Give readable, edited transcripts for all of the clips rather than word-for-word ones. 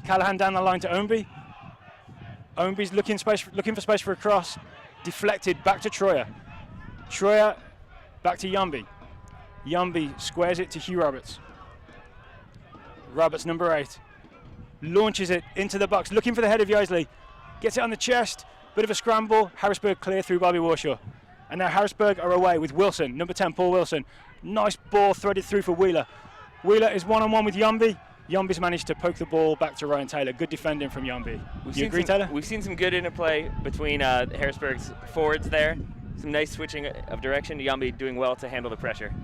Callahan down the line to Ownby. Ownby's looking for space for a cross. Deflected back to Troyer. Troyer back to Yumby. Yumby squares it to Hugh Roberts. Roberts, number 8. Launches it into the box, looking for the head of Yaisley. Gets it on the chest. Bit of a scramble. Harrisburg clear through Bobby Warshaw. And now Harrisburg are away with Wilson, number 10, Paul Wilson. Nice ball threaded through for Wheeler. Wheeler is one-on-one with Yumby. Yumby's managed to poke the ball back to Ryan Taylor. Good defending from Yumby. You agree, Taylor? We've seen some good interplay between Harrisburg's forwards there. Some nice switching of direction. Yumby doing well to handle the pressure.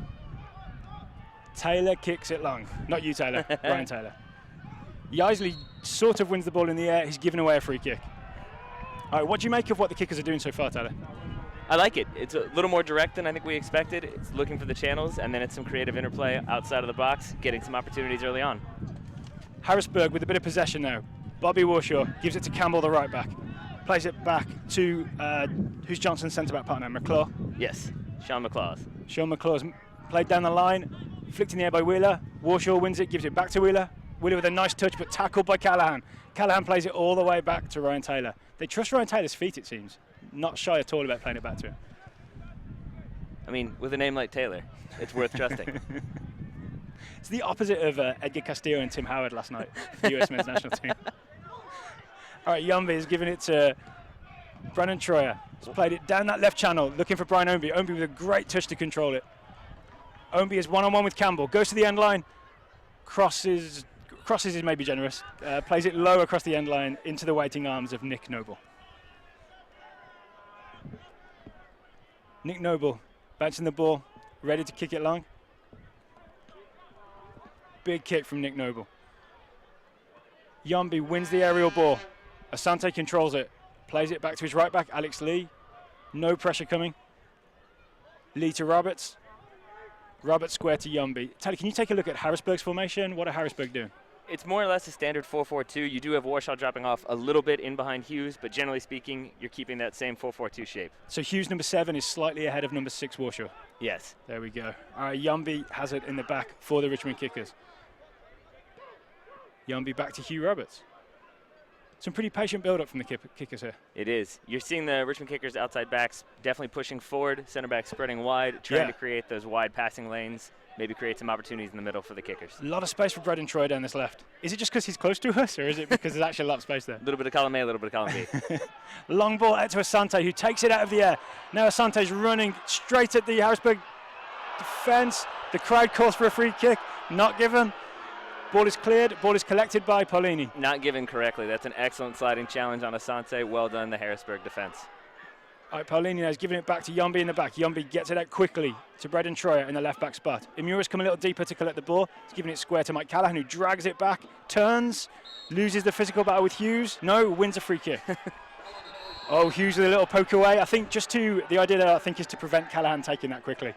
Taylor kicks it long. Not you, Taylor. Ryan Taylor. Yaisley sort of wins the ball in the air. He's given away a free kick. All right, what do you make of what the kickers are doing so far, Taylor? I like it. It's a little more direct than I think we expected. It's looking for the channels, and then it's some creative interplay outside of the box, getting some opportunities early on. Harrisburg with a bit of possession now. Bobby Warshaw gives it to Campbell, the right back. Plays it back to, who's Johnson's centre-back partner, McClaw? Yes, Sean McClaw. Sean McClaw's played down the line, flicked in the air by Wheeler. Warshaw wins it, gives it back to Wheeler. Wheeler with a nice touch, but tackled by Callahan. Callahan plays it all the way back to Ryan Taylor. They trust Ryan Taylor's feet, it seems. Not shy at all about playing it back to him. I mean, with a name like Taylor, it's worth trusting. It's the opposite of Edgar Castillo and Tim Howard last night for the US men's national team. All right, Yumby is giving it to Brandon Troyer. He's played it down that left channel, looking for Brian Ownby. Ownby with a great touch to control it. Ownby is one-on-one with Campbell. Goes to the end line. Crosses is maybe generous. Plays it low across the end line into the waiting arms of Nick Noble. Nick Noble bouncing the ball, ready to kick it long. Big kick from Nick Noble. Yumby wins the aerial ball. Asante controls it. Plays it back to his right back, Alex Lee. No pressure coming. Lee to Roberts. Roberts square to Yumby. Tally, can you take a look at Harrisburg's formation? What are Harrisburg doing? It's more or less a standard 4-4-2. You do have Warshaw dropping off a little bit in behind Hughes, but generally speaking, you're keeping that same 4-4-2 shape. So Hughes, number 7, is slightly ahead of number 6, Warshaw. Yes. There we go. All right, Yumby has it in the back for the Richmond Kickers. Yumby back to Hugh Roberts. Some pretty patient build-up from the Kickers here. It is. You're seeing the Richmond Kickers outside backs definitely pushing forward, center back spreading wide, trying to create those wide passing lanes, maybe create some opportunities in the middle for the Kickers. A lot of space for Braden Troy down this left. Is it just because he's close to us, or is it because there's actually a lot of space there? A little bit of column A, a little bit of column B. Long ball out to Asante, who takes it out of the air. Now Asante's running straight at the Harrisburg defence. The crowd calls for a free kick. Not given. Ball is cleared. Ball is collected by Paulini. Not given correctly. That's an excellent sliding challenge on Asante. Well done, the Harrisburg defence. All right, Paulini now is giving it back to Yumby in the back. Yumby gets it out quickly to Braden Troyer in the left back spot. Imura's come a little deeper to collect the ball. He's giving it square to Mike Callahan, who drags it back, turns, loses the physical battle with Hughes. No, wins a free kick. Oh, Hughes with a little poke away. I think the idea there, I think, is to prevent Callahan taking that quickly.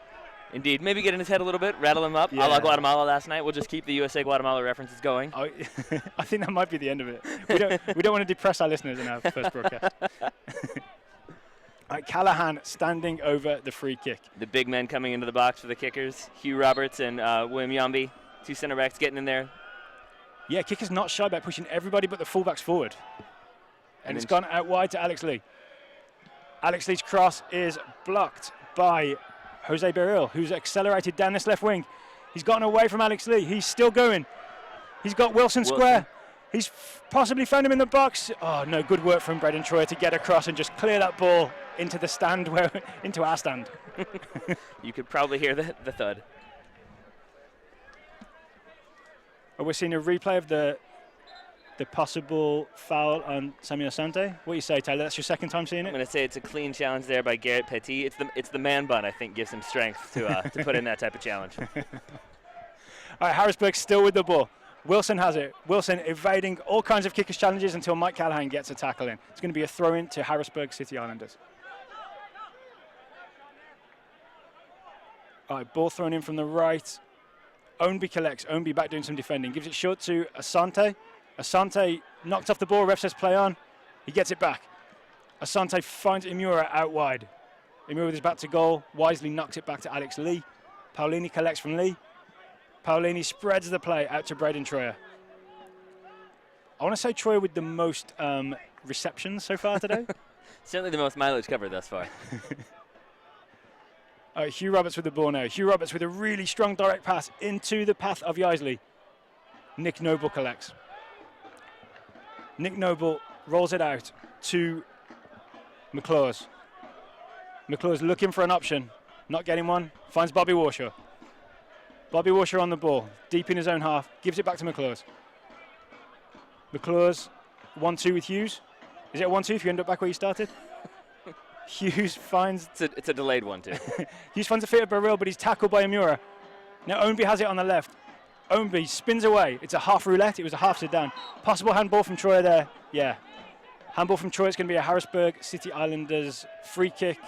Indeed. Maybe get in his head a little bit, rattle him up, a la Guatemala last night. We'll just keep the USA-Guatemala references going. I think that might be the end of it. We don't want to depress our listeners in our first broadcast. All right, Callahan standing over the free kick. The big men coming into the box for the Kickers. Hugh Roberts and William Yumby, 2 center backs getting in there. Yeah, Kickers not shy about pushing everybody but the fullbacks forward. And it's gone out wide to Alex Lee. Alex Lee's cross is blocked by Jose Beryl, who's accelerated down this left wing. He's gotten away from Alex Lee. He's still going. He's got Wilson square. He's possibly found him in the box. Oh, no, good work from Braden Troyer to get across and just clear that ball into the stand, into our stand. You could probably hear the thud. Oh, we're seeing a replay of the possible foul on Samuel Asante. What do you say, Taylor? That's your second time seeing it? I'm going to say it's a clean challenge there by Garrett Petit. It's the man bun, I think, gives him strength to put in that type of challenge. All right, Harrisburg still with the ball. Wilson has it. Wilson evading all kinds of Kickers challenges until Mike Callahan gets a tackle in. It's going to be a throw-in to Harrisburg City Islanders. All right, ball thrown in from the right. Ownby collects. Ownby back doing some defending. Gives it short to Asante. Asante knocked off the ball. Ref says play on. He gets it back. Asante finds Imura out wide. Imura with his back to goal. Wisely knocks it back to Alex Lee. Paulini collects from Lee. Paulini spreads the play out to Braden Troyer. I want to say Troy with the most receptions so far today. Certainly the most mileage covered thus far. Hugh Roberts with the ball now. Hugh Roberts with a really strong direct pass into the path of Yaisley. Nick Noble collects. Nick Noble rolls it out to McClaws. McClaws looking for an option. Not getting one. Finds Bobby Warshaw. Bobby Warshaw on the ball. Deep in his own half. Gives it back to McClaws. McClaws 1-2 with Hughes. Is it a 1-2 if you end up back where you started? Hughes finds... It's a delayed one, too. Hughes finds a fit of Burrell, but he's tackled by Amura. Now Ownby has it on the left. Ownby spins away. It's a half roulette. It was a half sit down. Possible handball from Troy there. Yeah. Handball from Troy. It's going to be a Harrisburg City Islanders free kick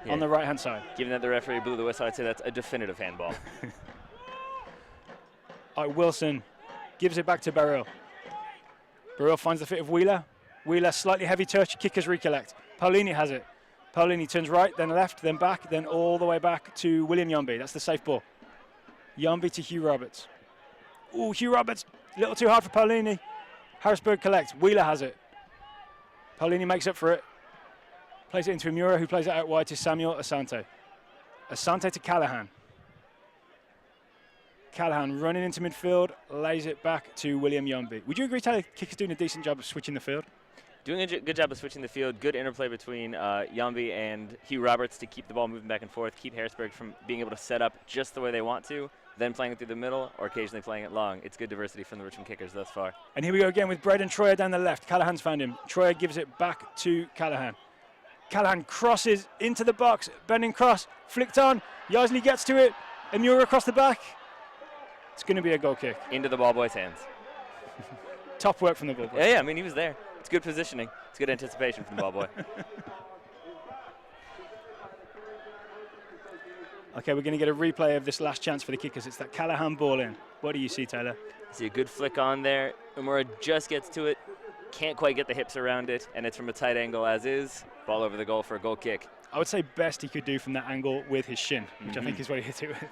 on the right-hand side. Given that the referee blew the whistle, I'd say that's a definitive handball. All right, Wilson gives it back to Burrell. Burrell finds the fit of Wheeler. Wheeler, slightly heavy touch. Kickers recollect. Paolini has it. Paolini turns right, then left, then back, then all the way back to William Yombi. That's the safe ball. Yombi to Hugh Roberts. Ooh, Hugh Roberts, a little too hard for Paolini. Harrisburg collects. Wheeler has it. Paolini makes up for it. Plays it into Amura, who plays it out wide to Samuel Asante. Asante to Callahan. Callahan running into midfield, lays it back to William Yombi. Would you agree, Tyler, Kicker's doing a decent job of switching the field? Doing a good job of switching the field. Good interplay between Yombi and Hugh Roberts to keep the ball moving back and forth, keep Harrisburg from being able to set up just the way they want to, then playing it through the middle or occasionally playing it long. It's good diversity from the Richmond Kickers thus far. And here we go again with Braden Troyer down the left. Callahan's found him. Troyer gives it back to Callahan. Callahan crosses into the box. Bending cross. Flicked on. Yaisley gets to it. Amura across the back. It's going to be a goal kick. Into the ball boy's hands. Top work from the ball boy. Yeah, I mean, he was there. It's good positioning. It's good anticipation from the ball boy. Okay, we're going to get a replay of this last chance for the Kickers. It's that Callahan ball in. What do you see, Taylor? I see a good flick on there. Amura just gets to it. Can't quite get the hips around it, and it's from a tight angle as is. Ball over the goal for a goal kick. I would say best he could do from that angle with his shin, which I think is what he hit it with.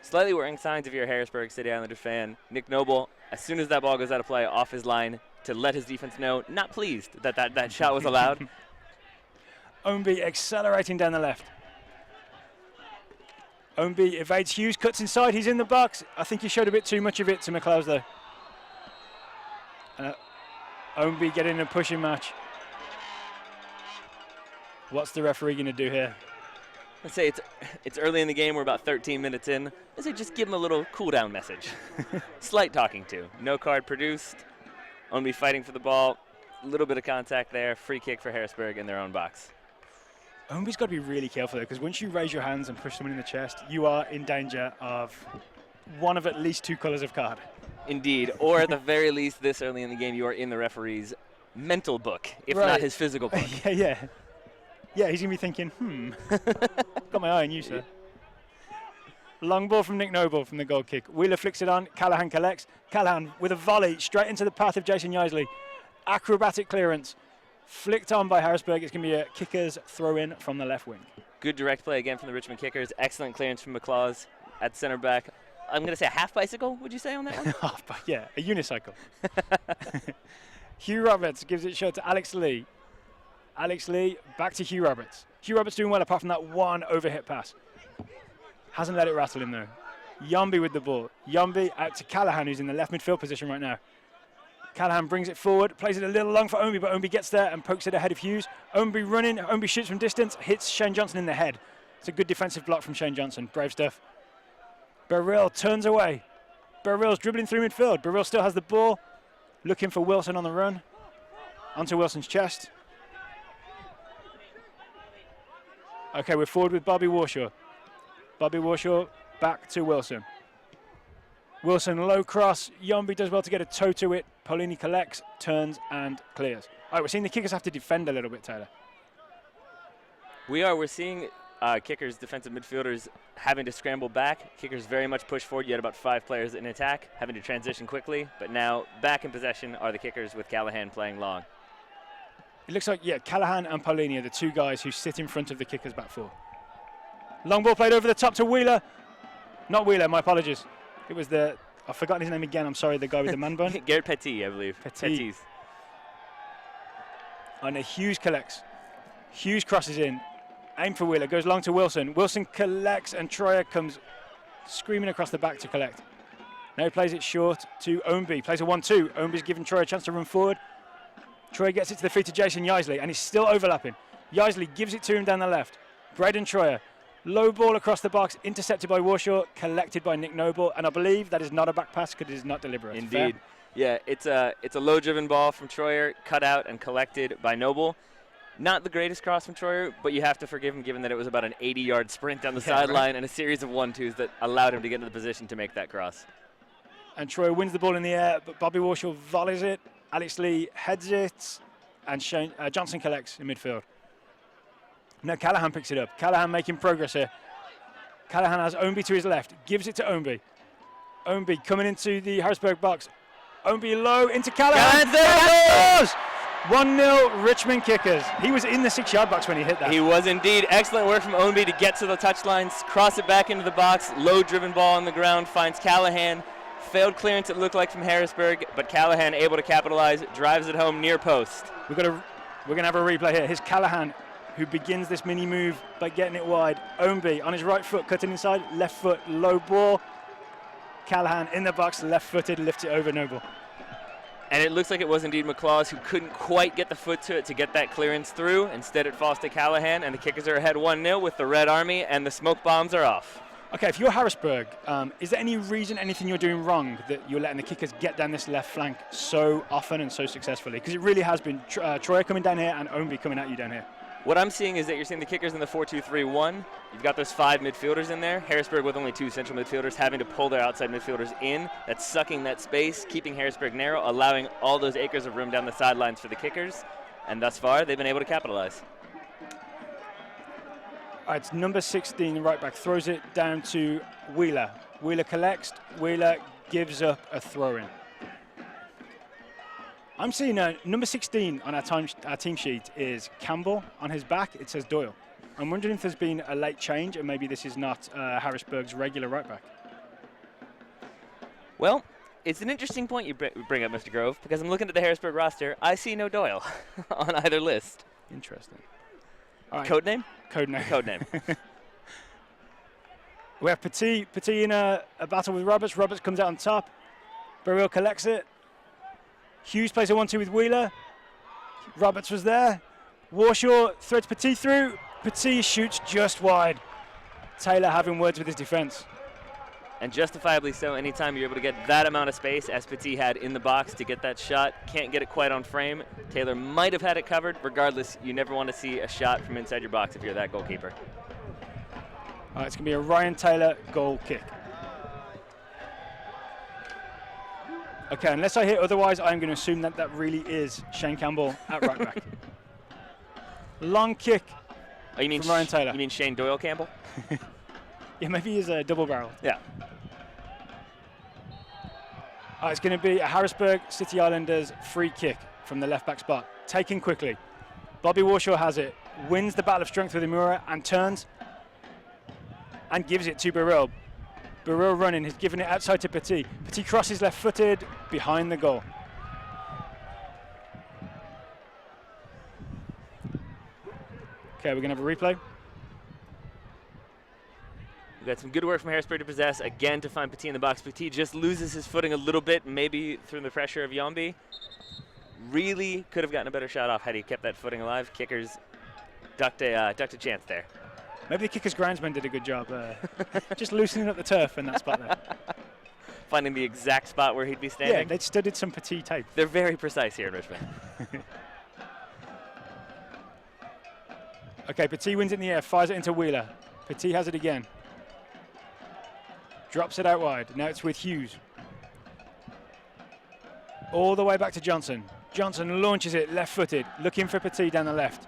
Slightly worrying signs if you're a Harrisburg City Islander fan. Nick Noble, as soon as that ball goes out of play, off his line to let his defense know, not pleased that shot was allowed. Ownby accelerating down the left. Ownby evades Hughes, cuts inside, he's in the box. I think he showed a bit too much of it to McLeod though. Ownby getting a pushing match. What's the referee going to do here? Let's say it's early in the game. We're about 13 minutes in. Let's say just give him a little cool-down message. Slight talking to. No card produced. Ownby fighting for the ball. A little bit of contact there. Free kick for Harrisburg in their own box. Ownby's got to be really careful there because once you raise your hands and push someone in the chest, you are in danger of one of at least two colors of card. Indeed. Or at the very least, this early in the game, you are in the referee's mental book, if not his physical book. Yeah, he's going to be thinking, got my eye on you, sir. Long ball from Nick Noble from the goal kick. Wheeler flicks it on. Callahan collects. Callahan with a volley straight into the path of Jason Yaisley. Acrobatic clearance. Flicked on by Harrisburg. It's going to be a Kickers throw-in from the left wing. Good direct play again from the Richmond Kickers. Excellent clearance from McClaws at center back. I'm going to say a half bicycle, would you say, on that one? Yeah, a unicycle. Hugh Roberts gives it short to Alex Lee. Alex Lee back to Hugh Roberts. Hugh Roberts doing well apart from that one overhit pass. Hasn't let it rattle him though. Yombi with the ball. Yombi out to Callahan, who's in the left midfield position right now. Callahan brings it forward, plays it a little long for Ownby, but Ownby gets there and pokes it ahead of Hughes. Ownby running, Ownby shoots from distance, hits Shane Johnson in the head. It's a good defensive block from Shane Johnson. Brave stuff. Burrell turns away. Burrell's dribbling through midfield. Burrell still has the ball, looking for Wilson on the run. Onto Wilson's chest. Okay, we're forward with Bobby Warshaw. Bobby Warshaw back to Wilson. Wilson low cross. Yombi does well to get a toe to it. Paolini collects, turns and clears. All right, we're seeing the Kickers have to defend a little bit, Taylor. We're seeing Kickers defensive midfielders having to scramble back. Kickers very much push forward. You had about 5 players in attack, having to transition quickly. But now back in possession are the Kickers with Callahan playing long. It looks like, Callahan and Paolini are the two guys who sit in front of the Kickers back four. Long ball played over the top to Wheeler. Not Wheeler, my apologies. It was the I've forgotten his name again. I'm sorry, the guy with the man bun. Garrett Petit, I believe. Petit. And Hughes collects. Hughes crosses in. Aim for Wheeler. Goes long to Wilson. Wilson collects, and Troyer comes screaming across the back to collect. Now he plays it short to Ownby. Plays a 1-2. Ownby's giving Troyer a chance to run forward. Troyer gets it to the feet of Jason Yaisley, and he's still overlapping. Yaisley gives it to him down the left. Braden Troyer. Low ball across the box, intercepted by Warshaw, collected by Nick Noble, and I believe that is not a back pass because it is not deliberate. Indeed. Fair? Yeah, it's a low-driven ball from Troyer, cut out and collected by Noble. Not the greatest cross from Troyer, but you have to forgive him given that it was about an 80-yard sprint down the sideline and a series of 1-2s that allowed him to get into the position to make that cross. And Troyer wins the ball in the air, but Bobby Warshaw volleys it. Alex Lee heads it, and Johnson collects in midfield. Now Callahan picks it up. Callahan making progress here. Callahan has Ownby to his left, gives it to Ownby. Ownby coming into the Harrisburg box. Ownby low into Callahan. There 1-0 Richmond Kickers. He was in the 6-yard box when he hit that. He was indeed. Excellent work from Ownby to get to the touchlines, cross it back into the box. Low driven ball on the ground, finds Callahan. Failed clearance it looked like from Harrisburg, but Callahan able to capitalize, drives it home near post. We're gonna have a replay here. Here's Callahan, who begins this mini move by getting it wide. Ownby on his right foot, cutting inside, left foot, low ball. Callahan in the box, left-footed, lifts it over Noble. And it looks like it was indeed McLaws who couldn't quite get the foot to it to get that clearance through. Instead it falls to Callahan, and the Kickers are ahead 1-0 with the Red Army, and the smoke bombs are off. Okay, if you're Harrisburg, is there any reason, anything you're doing wrong that you're letting the Kickers get down this left flank so often and so successfully? Because it really has been Troyer coming down here and Ownby coming at you down here. What I'm seeing is that you're seeing the Kickers in the 4-2-3-1. You've got those 5 midfielders in there. Harrisburg with only 2 central midfielders having to pull their outside midfielders in. That's sucking that space, keeping Harrisburg narrow, allowing all those acres of room down the sidelines for the Kickers. And thus far, they've been able to capitalize. All right, it's number 16, the right back, throws it down to Wheeler. Wheeler collects. Wheeler gives up a throw-in. I'm seeing number 16 on our team sheet is Campbell. On his back, it says Doyle. I'm wondering if there's been a late change and maybe this is not Harrisburg's regular right back. Well, it's an interesting point you bring up, Mr. Grove, because I'm looking at the Harrisburg roster. I see no Doyle on either list. Interesting. All right. Code name? Code name. Code name. We have Petit in a battle with Roberts. Roberts comes out on top. Burrell collects it. Hughes plays a 1-2 with Wheeler. Roberts was there. Warshaw threads Petit through. Petit shoots just wide. Taylor having words with his defense. And justifiably so, anytime you're able to get that amount of space, as Petit had in the box to get that shot, can't get it quite on frame. Taylor might have had it covered. Regardless, you never want to see a shot from inside your box if you're that goalkeeper. All right, it's going to be a Ryan Taylor goal kick. Okay, unless I hear otherwise, I'm going to assume that that really is Shane Campbell at right back. Long kick from Ryan Taylor. You mean Shane Doyle Campbell? Yeah, maybe he's a double barrel. Yeah. It's going to be a Harrisburg City Islanders free kick from the left back spot. Taken quickly. Bobby Warshaw has it, wins the battle of strength with Imura and turns and gives it to Burrell. Burrell running, he's given it outside to Petit. Petit crosses left-footed behind the goal. Okay, we're going to have a replay. We've got some good work from Harrisburg to possess. Again, to find Petit in the box. Petit just loses his footing a little bit, maybe through the pressure of Yombi. Really could have gotten a better shot off had he kept that footing alive. Kickers ducked a chance there. Maybe the Kickers groundsman did a good job just loosening up the turf in that spot there. Finding the exact spot where he'd be standing. Yeah, they'd studied some Petit tape. They're very precise here in Richmond. Okay, Petit wins it in the air, fires it into Wheeler. Petit has it again. Drops it out wide. Now it's with Hughes. All the way back to Johnson. Johnson launches it left-footed, looking for Petit down the left.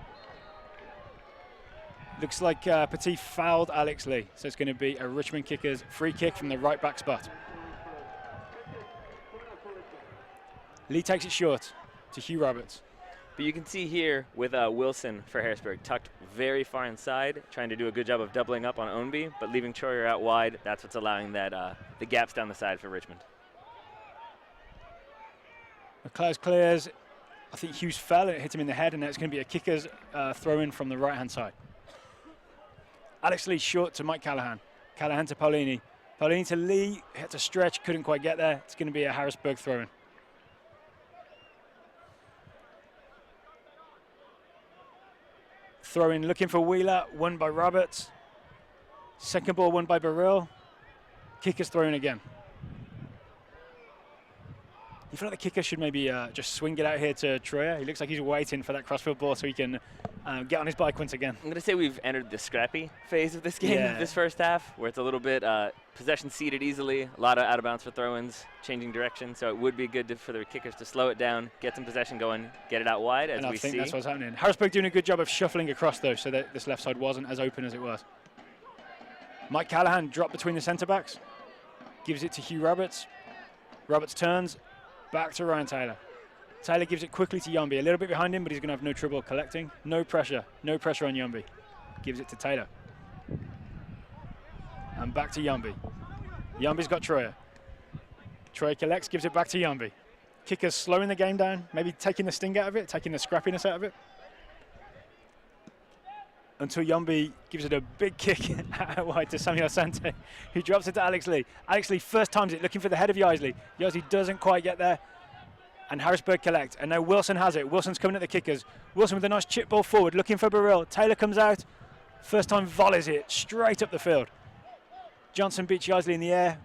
Looks like Petit fouled Alex Lee, so it's going to be a Richmond Kickers free kick from the right back spot. Lee takes it short to Hugh Roberts. But you can see here with Wilson for Harrisburg, tucked very far inside, trying to do a good job of doubling up on Ownby, but leaving Troyer out wide. That's what's allowing that the gaps down the side for Richmond. Close clears. I think Hughes fell and it hit him in the head, and now it's going to be a kicker's throw in from the right-hand side. Alex Lee short to Mike Callahan. Callahan to Paulini. Paulini to Lee. Had to stretch, couldn't quite get there. It's going to be a Harrisburg throw in. Throw in looking for Wheeler, won by Roberts. Second ball won by Burrell. Kicker's throw in again. You feel like the kicker should maybe just swing it out here to Troyer. He looks like he's waiting for that crossfield ball so he can get on his bike once again. I'm going to say we've entered the scrappy phase of this game, this first half, where it's a little bit possession ceded easily, a lot of out of bounds for throw-ins, changing direction. So it would be good for the kickers to slow it down, get some possession going, get it out wide, as we see. I think that's what's happening. Harrisburg doing a good job of shuffling across, though, so that this left side wasn't as open as it was. Mike Callahan dropped between the centre backs, gives it to Hugh Roberts. Roberts turns. Back to Ryan Taylor. Taylor gives it quickly to Yumby. A little bit behind him, but he's going to have no trouble collecting. No pressure on Yumby. Gives it to Taylor. And back to Yumby. Yumby's got Troyer. Troyer collects, gives it back to Yumby. Kicker's slowing the game down, maybe taking the sting out of it, taking the scrappiness out of it. Until Yumby gives it a big kick out wide to Samuel Sante, who drops it to Alex Lee. Alex Lee first times it, looking for the head of Yaisley. Yaisley doesn't quite get there, and Harrisburg collect. And now Wilson has it. Wilson's coming at the kickers. Wilson with a nice chip ball forward, looking for Burrell. Taylor comes out, first time volleys it straight up the field. Johnson beats Yaisley in the air.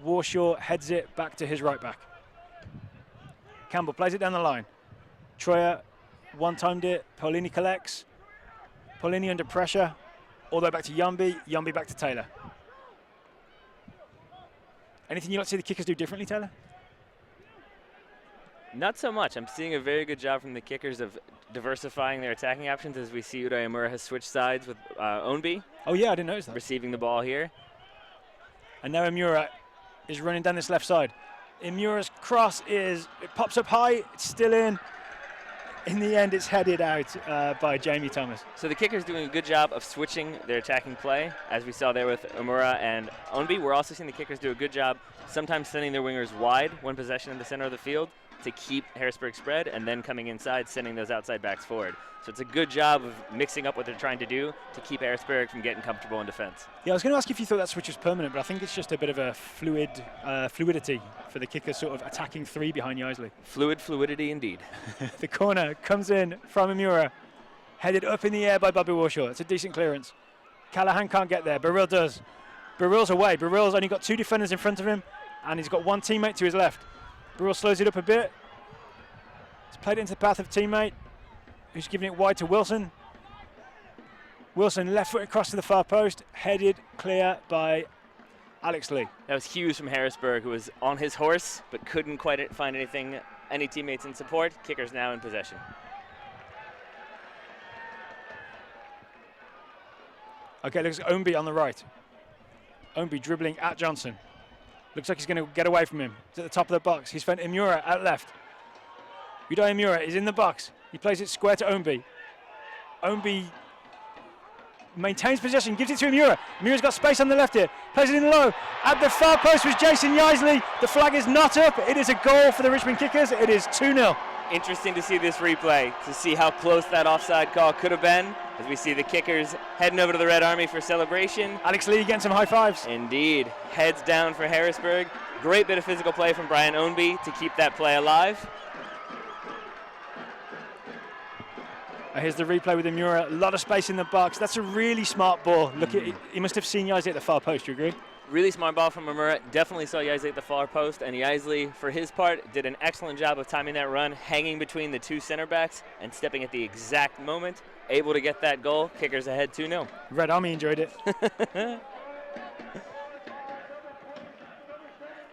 Warshaw heads it back to his right back. Campbell plays it down the line. Troyer one-timed it. Paulini collects. Paulini under pressure, all the way back to Yumby, Yumby back to Taylor. Anything you'd like to see the kickers do differently, Taylor? Not so much. I'm seeing a very good job from the kickers of diversifying their attacking options, as we see Uday Amura has switched sides with Ownby. Oh yeah, I didn't notice that. Receiving the ball here. And now Amura is running down this left side. Amura's cross it pops up high, it's still in. In the end, it's headed out by Jamie Thomas. So the kicker's doing a good job of switching their attacking play, as we saw there with Amura and Ownby. We're also seeing the kickers do a good job sometimes sending their wingers wide when possession in the center of the field to keep Harrisburg spread, and then coming inside, sending those outside backs forward. So it's a good job of mixing up what they're trying to do to keep Harrisburg from getting comfortable in defense. Yeah, I was going to ask if you thought that switch was permanent, but I think it's just a bit of a fluidity for the kicker, sort of attacking three behind Yaisley. Fluidity indeed. The corner comes in from Amura, headed up in the air by Bobby Warshaw. It's a decent clearance. Callahan can't get there. Burrell does. Burrell's away. Burrell's only got two defenders in front of him, and he's got one teammate to his left. Burrell slows it up a bit. He's played it into the path of teammate, who's giving it wide to Wilson. Wilson left foot across to the far post, headed clear by Alex Lee. That was Hughes from Harrisburg, who was on his horse but couldn't quite find any teammates in support. Kicker's now in possession. Okay, looks like Ownby on the right. Ownby dribbling at Johnson. Looks like he's going to get away from him. He's at the top of the box. He's found Amura out left. Uday Amura is in the box. He plays it square to Ownby. Ownby maintains possession, gives it to Amura. Amura's got space on the left here. Plays it in low. At the far post was Jason Yaisley. The flag is not up. It is a goal for the Richmond Kickers. It is 2-0. Interesting to see this replay, to see how close that offside call could have been, as we see the kickers heading over to the Red Army for celebration. Alex Lee getting some high fives. Indeed. Heads down for Harrisburg. Great bit of physical play from Brian Ownby to keep that play alive. Here's the replay with Amura. A lot of space in the box. That's a really smart ball. Look at it. He must have seen Yaisley at the far post. Do you agree? Really smart ball from Amura. Definitely saw Yaisley at the far post, and Yaisley, for his part, did an excellent job of timing that run, hanging between the two center backs and stepping at the exact moment, able to get that goal. Kickers ahead 2-0. Red Army enjoyed it.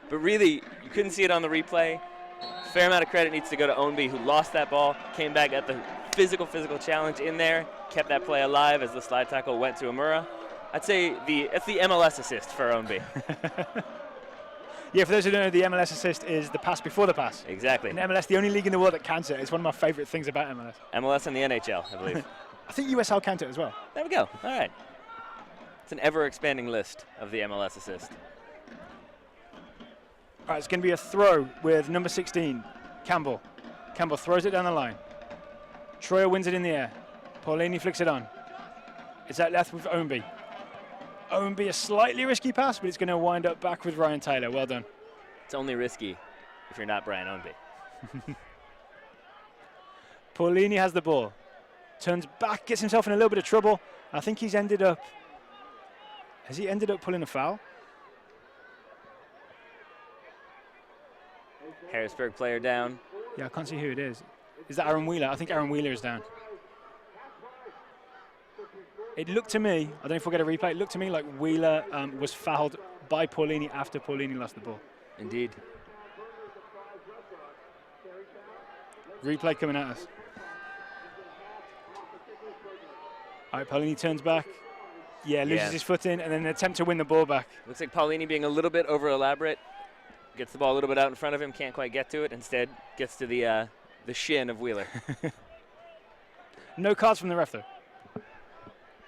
But really, you couldn't see it on the replay. Fair amount of credit needs to go to Ownby, who lost that ball, came back at the physical challenge in there, kept that play alive as the slide tackle went to Amura. I'd say it's the MLS assist for Ownby. Yeah, for those who don't know, the MLS assist is the pass before the pass. Exactly. In MLS, the only league in the world that counts it. It's one of my favorite things about MLS. MLS and the NHL, I believe. I think USL count it as well. There we go. All right. It's an ever-expanding list of the MLS assist. All right, it's going to be a throw with number 16, Campbell. Campbell throws it down the line. Troyer wins it in the air. Paulini flicks it on. It's out left with Ownby. Ownby, a slightly risky pass, but it's going to wind up back with Ryan Taylor. Well done. It's only risky if you're not Brian Ownby. Paulini has the ball. Turns back, gets himself in a little bit of trouble. I think he's ended up... Has he ended up pulling a foul? Harrisburg player down. Yeah, I can't see who it is. Is that Aaron Wheeler? I think Aaron Wheeler is down. It looked to me, I don't know if we'll get a replay, it looked to me like Wheeler was fouled by Paulini after Paulini lost the ball. Indeed. Replay coming at us. All right, Paulini turns back. Yeah, loses his footing, and then an attempt to win the ball back. Looks like Paulini being a little bit over-elaborate. Gets the ball a little bit out in front of him, can't quite get to it. Instead, gets to the shin of Wheeler. No cards from the ref, though.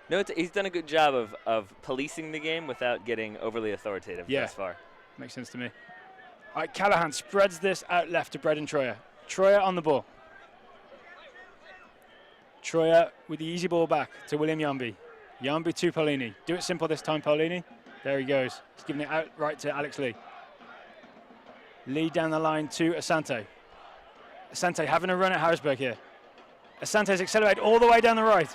No, he's done a good job of policing the game without getting overly authoritative thus far. Makes sense to me. All right, Callahan spreads this out left to Braden Troyer. Troyer on the ball. Troyer with the easy ball back to William Yambi. Yambi to Paulini. Do it simple this time, Paulini. There he goes. He's giving it out right to Alex Lee. Lee down the line to Asante. Asante having a run at Harrisburg here. Asante's accelerated all the way down the right.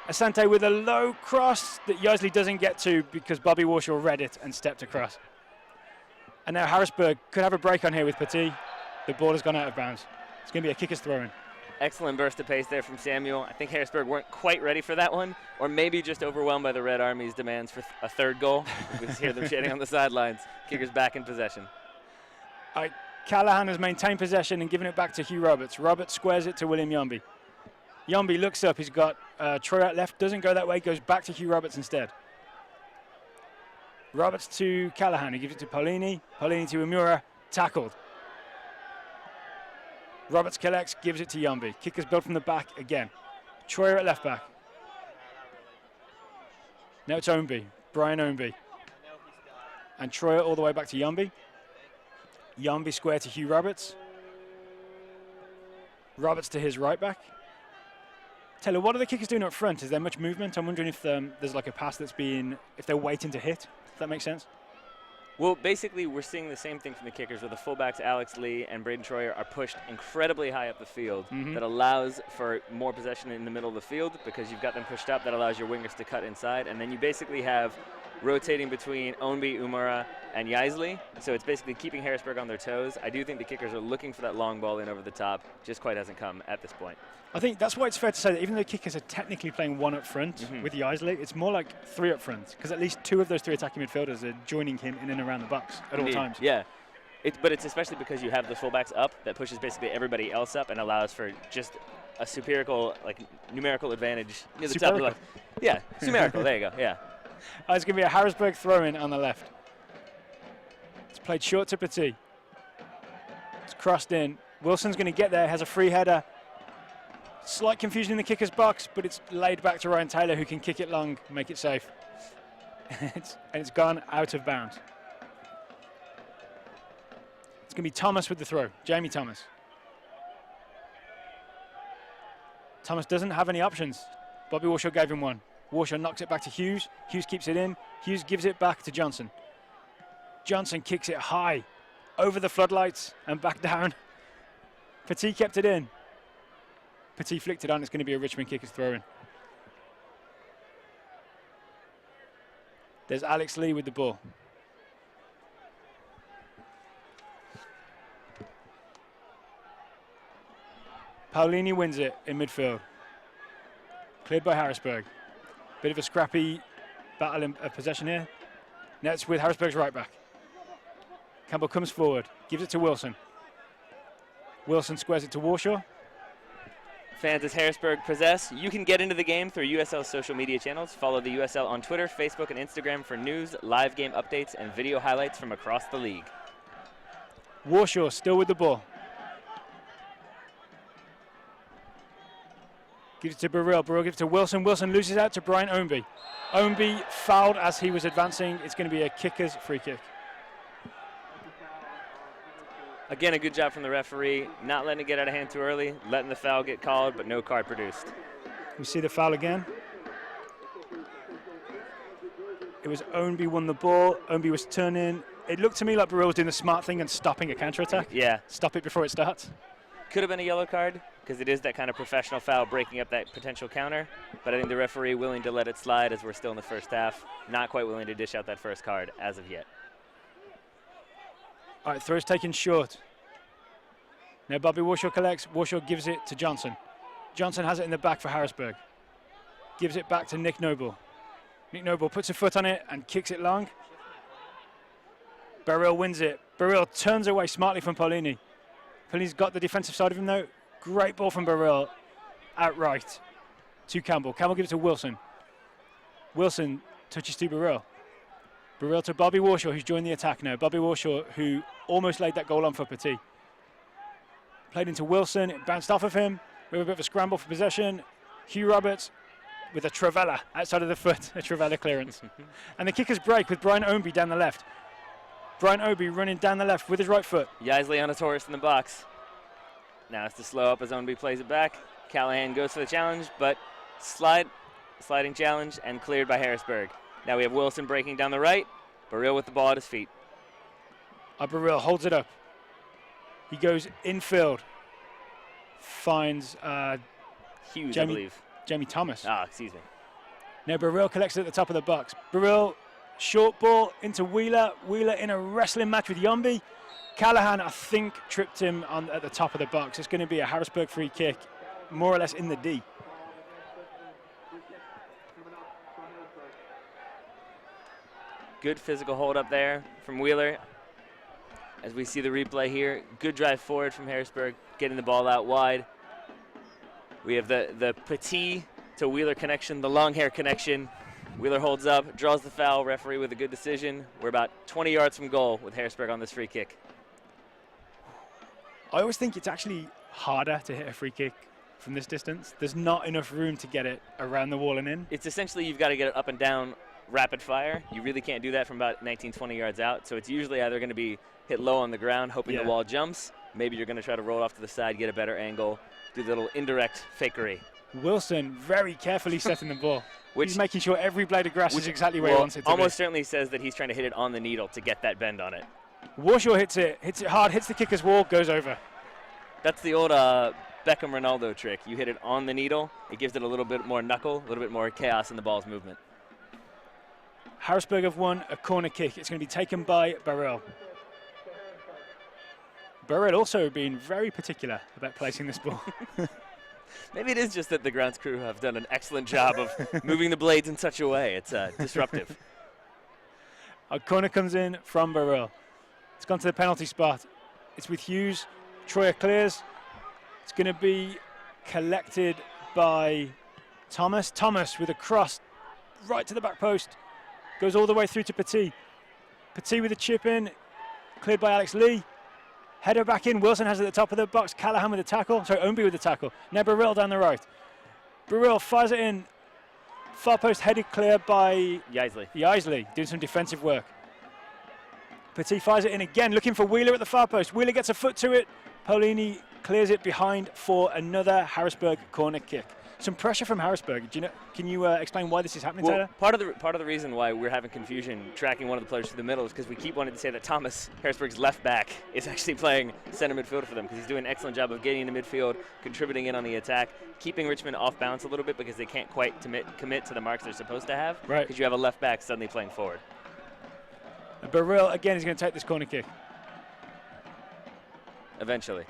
Asante with a low cross that Yaisley doesn't get to because Bobby Warshaw read it and stepped across. And now Harrisburg could have a break on here with Petit. The ball has gone out of bounds. It's going to be a kicker's throw-in. Excellent burst of pace there from Samuel. I think Harrisburg weren't quite ready for that one, or maybe just overwhelmed by the Red Army's demands for a third goal. We hear them chanting on the sidelines. Kicker's back in possession. All right, Callahan has maintained possession and given it back to Hugh Roberts. Roberts squares it to William Yambi. Yambi looks up. He's got Troy out left. Doesn't go that way. Goes back to Hugh Roberts instead. Roberts to Callahan. He gives it to Paulini. Paulini to Umura. Tackled. Roberts collects. Gives it to Yambi. Kicker's built from the back again. Troyer at left back. Now it's Ownby. Brian Ownby. And Troyer all the way back to Yambi. Yambi square to Hugh Roberts. Roberts to his right back. Taylor, what are the kickers doing up front? Is there much movement? I'm wondering if there's like a pass that's being, if they're waiting to hit. Does that make sense? Well, basically, we're seeing the same thing from the kickers, where the fullbacks Alex Lee and Braden Troyer are pushed incredibly high up the field. That allows for more possession in the middle of the field because you've got them pushed up. That allows your wingers to cut inside. And then you basically have rotating between Ownby, Umara, and Yaisley. So it's basically keeping Harrisburg on their toes. I do think the kickers are looking for that long ball in over the top. Just quite hasn't come at this point. I think that's why it's fair to say that even though kickers are technically playing one up front with Yaisley, it's more like three up front because at least two of those three attacking midfielders are joining him in and around the box at all times. Yeah, but it's especially because you have the fullbacks up that pushes basically everybody else up and allows for just a superior, like numerical advantage near the top of the left. Yeah, numerical. There you go. Yeah. It's going to be a Harrisburg throw-in on the left. It's played short to Petit. It's crossed in. Wilson's going to get there, has a free header. Slight confusion in the kicker's box, but it's laid back to Ryan Taylor, who can kick it long, make it safe. and it's gone out of bounds. It's going to be Thomas with the throw, Jamie Thomas. Thomas doesn't have any options. Bobby Warshaw gave him one. Warshaw knocks it back to Hughes. Hughes keeps it in. Hughes gives it back to Johnson. Johnson kicks it high, over the floodlights and back down. Petit kept it in. Petit flicked it on. It's going to be a Richmond kicker's throw-in. There's Alex Lee with the ball. Paulini wins it in midfield. Cleared by Harrisburg. Bit of a scrappy battle of possession here. Now it's with Harrisburg's right back. Campbell comes forward, gives it to Wilson. Wilson squares it to Warshaw. Fans as Harrisburg possess. You can get into the game through USL's social media channels. Follow the USL on Twitter, Facebook, and Instagram for news, live game updates, and video highlights from across the league. Warshaw still with the ball. Gives it to Burrell. Burrell gives it to Wilson. Wilson loses out to Brian Ownby. Ownby fouled as he was advancing. It's going to be a kicker's free kick. Again, a good job from the referee, not letting it get out of hand too early, letting the foul get called, but no card produced. We see the foul again. It was Ownby won the ball. Ownby was turning. It looked to me like Burrell was doing the smart thing and stopping a counterattack. Yeah. Stop it before it starts. Could have been a yellow card because it is that kind of professional foul breaking up that potential counter. But I think the referee willing to let it slide as we're still in the first half. Not quite willing to dish out that first card as of yet. All right, throw's taken short. Now Bobby Warshaw collects. Warshaw gives it to Johnson. Johnson has it in the back for Harrisburg. Gives it back to Nick Noble. Nick Noble puts a foot on it and kicks it long. Burrell wins it. Burrell turns away smartly from Paulini. Paulini's got the defensive side of him though. Great ball from Burrell outright to Campbell. Campbell gives it to Wilson. Wilson touches to Burrell. Burrell to Bobby Warshaw, who's joined the attack now. Bobby Warshaw, who almost laid that goal on for Petit. Played into Wilson. It bounced off of him. We have a bit of a scramble for possession. Hugh Roberts with a Travella outside of the foot, a Travella clearance. And the kickers break with Brian Ownby down the left. Brian Ownby running down the left with his right foot. Yaisley on a Taurus in the box. Now it's to slow up as Ownby plays it back. Callahan goes for the challenge, but sliding challenge and cleared by Harrisburg. Now we have Wilson breaking down the right. Burrell with the ball at his feet. Burrell holds it up. He goes infield. Finds Hughes, I believe. Jamie Thomas. Excuse me. Now Burrell collects it at the top of the box. Burrell, short ball into Wheeler. Wheeler in a wrestling match with Yombi. Callahan, I think, tripped him at the top of the box. It's going to be a Harrisburg free kick, more or less in the D. Good physical hold up there from Wheeler. As we see the replay here, good drive forward from Harrisburg, getting the ball out wide. We have the Petit to Wheeler connection, the long hair connection. Wheeler holds up, draws the foul, referee with a good decision. We're about 20 yards from goal with Harrisburg on this free kick. I always think it's actually harder to hit a free kick from this distance. There's not enough room to get it around the wall and in. It's essentially you've got to get it up and down rapid fire. You really can't do that from about 19, 20 yards out. So it's usually either going to be hit low on the ground, hoping the wall jumps. Maybe you're going to try to roll off to the side, get a better angle, do the little indirect fakery. Wilson very carefully setting the ball. He's making sure every blade of grass is exactly where he wants it to be. Almost certainly says that he's trying to hit it on the needle to get that bend on it. Warshaw hits it hard, hits the kicker's wall, goes over. That's the old Beckham Ronaldo trick. You hit it on the needle, it gives it a little bit more knuckle, a little bit more chaos in the ball's movement. Harrisburg have won a corner kick. It's going to be taken by Burrell. Burrell also being very particular about placing this ball. Maybe it is just that the grounds crew have done an excellent job of moving the blades in such a way. It's disruptive. A corner comes in from Burrell. It's gone to the penalty spot. It's with Hughes. Troyer clears. It's going to be collected by Thomas. Thomas with a cross right to the back post. Goes all the way through to Petit. Petit with a chip in. Cleared by Alex Lee. Header back in. Wilson has it at the top of the box. Callahan with the tackle. Sorry, Ownby with the tackle. Now Burrell down the right. Burrell fires it in. Far post headed clear by Yaisley doing some defensive work. Petit fires it in again, looking for Wheeler at the far post. Wheeler gets a foot to it. Paulini clears it behind for another Harrisburg corner kick. Some pressure from Harrisburg. Can you explain why this is happening, Taylor? Part of the reason why we're having confusion tracking one of the players through the middle is because we keep wanting to say that Thomas, Harrisburg's left back, is actually playing center midfield for them because he's doing an excellent job of getting into midfield, contributing in on the attack, keeping Richmond off balance a little bit because they can't quite commit to the marks they're supposed to have. Right. Because you have a left back suddenly playing forward. Burrell again is going to take this corner kick. Eventually.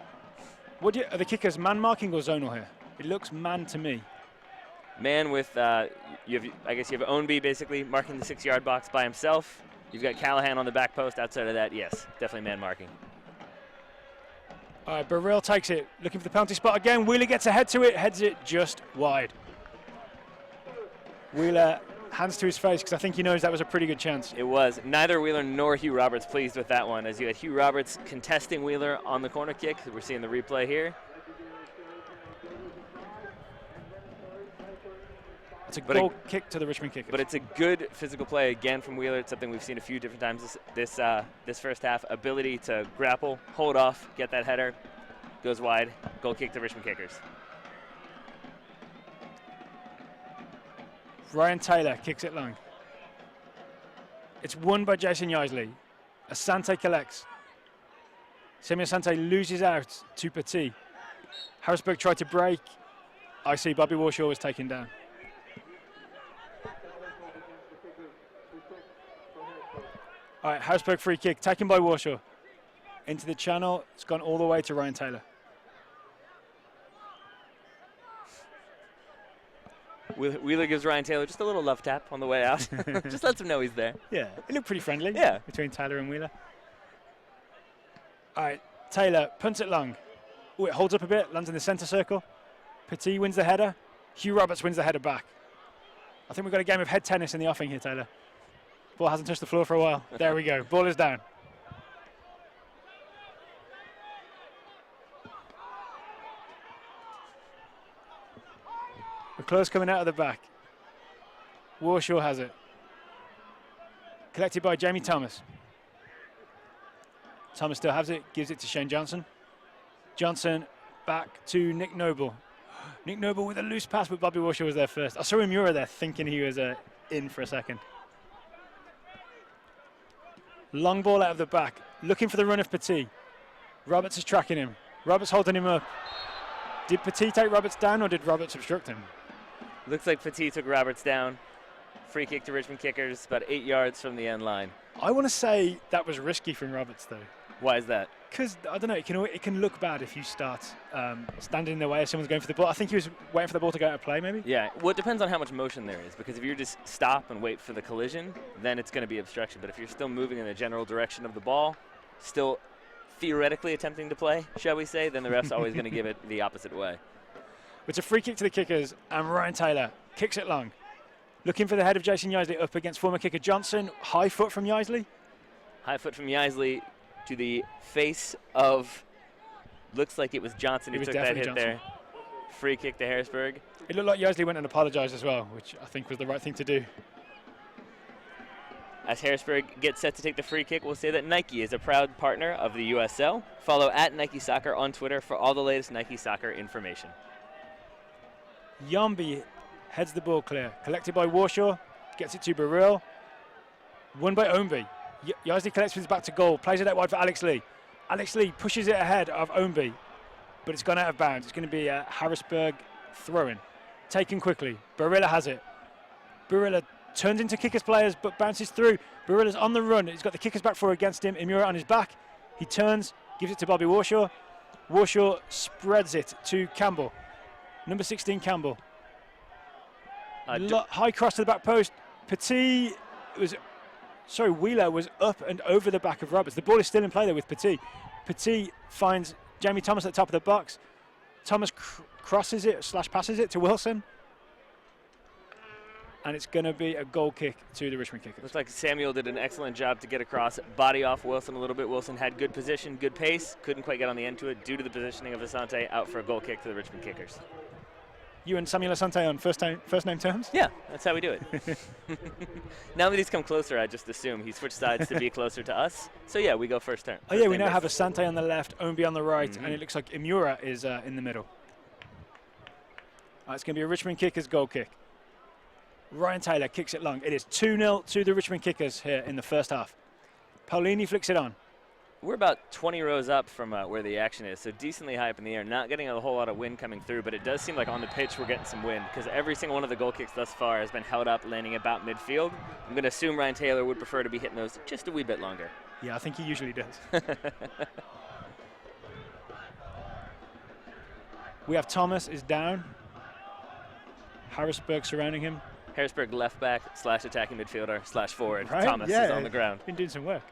Are the kickers man marking or zonal here? It looks man to me. Man with, I guess you have Ownby basically marking the 6-yard box by himself. You've got Callahan on the back post. Outside of that, yes, definitely man marking. All right, Burrell takes it, looking for the penalty spot again. Wheeler gets ahead to it, heads it just wide. Wheeler hands to his face because I think he knows that was a pretty good chance. It was. Neither Wheeler nor Hugh Roberts pleased with that one, as you had Hugh Roberts contesting Wheeler on the corner kick. We're seeing the replay here. It's a goal kick to the Richmond Kickers. But it's a good physical play again from Wheeler. It's something we've seen a few different times this first half. Ability to grapple, hold off, get that header, goes wide. Goal kick to Richmond Kickers. Ryan Taylor kicks it long. It's won by Jason Yaisley. Asante collects. Samuel Asante loses out to Petit. Harrisburg tried to break. I see Bobby Warshaw was taken down. All right, Harrisburg free kick taken by Warshaw. Into the channel. It's gone all the way to Ryan Taylor. Wheeler gives Ryan Taylor just a little love tap on the way out. Just lets him know he's there. Yeah, it looked pretty friendly. Yeah. Between Taylor and Wheeler. All right, Taylor punts it long. Oh, it holds up a bit, lands in the centre circle. Petit wins the header. Hugh Roberts wins the header back. I think we've got a game of head tennis in the offing here, Taylor. Ball hasn't touched the floor for a while. There we go. Ball is down. McClure's coming out of the back. Warshaw has it. Collected by Jamie Thomas. Thomas still has it, gives it to Shane Johnson. Johnson back to Nick Noble. Nick Noble with a loose pass, but Bobby Warshaw was there first. I saw Imura there thinking he was in for a second. Long ball out of the back, looking for the run of Petit. Roberts is tracking him. Roberts holding him up. Did Petit take Roberts down or did Roberts obstruct him? Looks like Petit took Roberts down. Free kick to Richmond Kickers, about 8 yards from the end line. I want to say that was risky from Roberts, though. Why is that? Because, I don't know, it can look bad if you start standing in the way if someone's going for the ball. I think he was waiting for the ball to go out of play, maybe? Yeah, well, it depends on how much motion there is, because if you just stop and wait for the collision, then it's going to be obstruction. But if you're still moving in the general direction of the ball, still theoretically attempting to play, shall we say, then the ref's always going to give it the opposite way. It's a free kick to the Kickers, and Ryan Taylor kicks it long. Looking for the head of Jason Yaisley up against former kicker Johnson. High foot from Yaisley. High foot from Yaisley to the face of, looks like it was Johnson who took that hit there. Free kick to Harrisburg. It looked like Yaisley went and apologised as well, which I think was the right thing to do. As Harrisburg gets set to take the free kick, we'll say that Nike is a proud partner of the USL. Follow @Nike Soccer on Twitter for all the latest Nike Soccer information. Yambi heads the ball clear. Collected by Warshaw. Gets it to Burrell. Won by Ownby. Yaisley collects with his back to goal. Plays it out wide for Alex Lee. Alex Lee pushes it ahead of Ownby. But it's gone out of bounds. It's going to be a Harrisburg throw-in. Taken quickly. Barilla has it. Barilla turns into Kickers players but bounces through. Barilla's on the run. He's got the Kickers back four against him. Imura on his back. He turns, gives it to Bobby Warshaw. Warshaw spreads it to Campbell. Number 16, Campbell. High cross to the back post. Wheeler was up and over the back of Roberts. The ball is still in play there with Petit. Petit finds Jamie Thomas at the top of the box. Thomas crosses it, / passes it to Wilson. And it's going to be a goal kick to the Richmond Kickers. Looks like Samuel did an excellent job to get across, body off Wilson a little bit. Wilson had good position, good pace, couldn't quite get on the end to it due to the positioning of Asante, out for a goal kick to the Richmond Kickers. You and Samuel Asante on first name terms? Yeah, that's how we do it. Now that he's come closer, I just assume he switched sides to be closer to us. So yeah, we go first turn. Oh yeah, we now have Asante on the left, Ownby on the right, and it looks like Imura is in the middle. It's going to be a Richmond Kickers goal kick. Ryan Taylor kicks it long. It is 2-0 to the Richmond Kickers here in the first half. Paulini flicks it on. We're about 20 rows up from where the action is, so decently high up in the air. Not getting a whole lot of wind coming through, but it does seem like on the pitch we're getting some wind because every single one of the goal kicks thus far has been held up, landing about midfield. I'm going to assume Ryan Taylor would prefer to be hitting those just a wee bit longer. Yeah, I think he usually does. We have Thomas is down. Harrisburg surrounding him. Harrisburg left back / attacking midfielder / forward. Right? Thomas is on the ground. Been doing some work.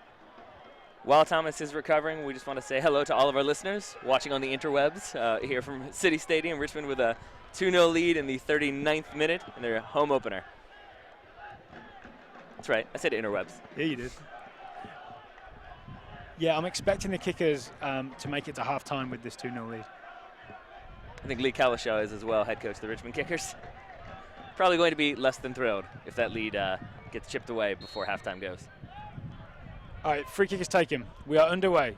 While Thomas is recovering, we just want to say hello to all of our listeners watching on the interwebs here from City Stadium, Richmond, with a 2-0 lead in the 39th minute in their home opener. That's right, I said interwebs. Yeah, you did. Yeah, I'm expecting the Kickers to make it to half-time with this 2-0 lead. I think Lee Kalishaw is as well, head coach of the Richmond Kickers. probably going to be less than thrilled if that lead gets chipped away before halftime goes. All right, free kick is taken. We are underway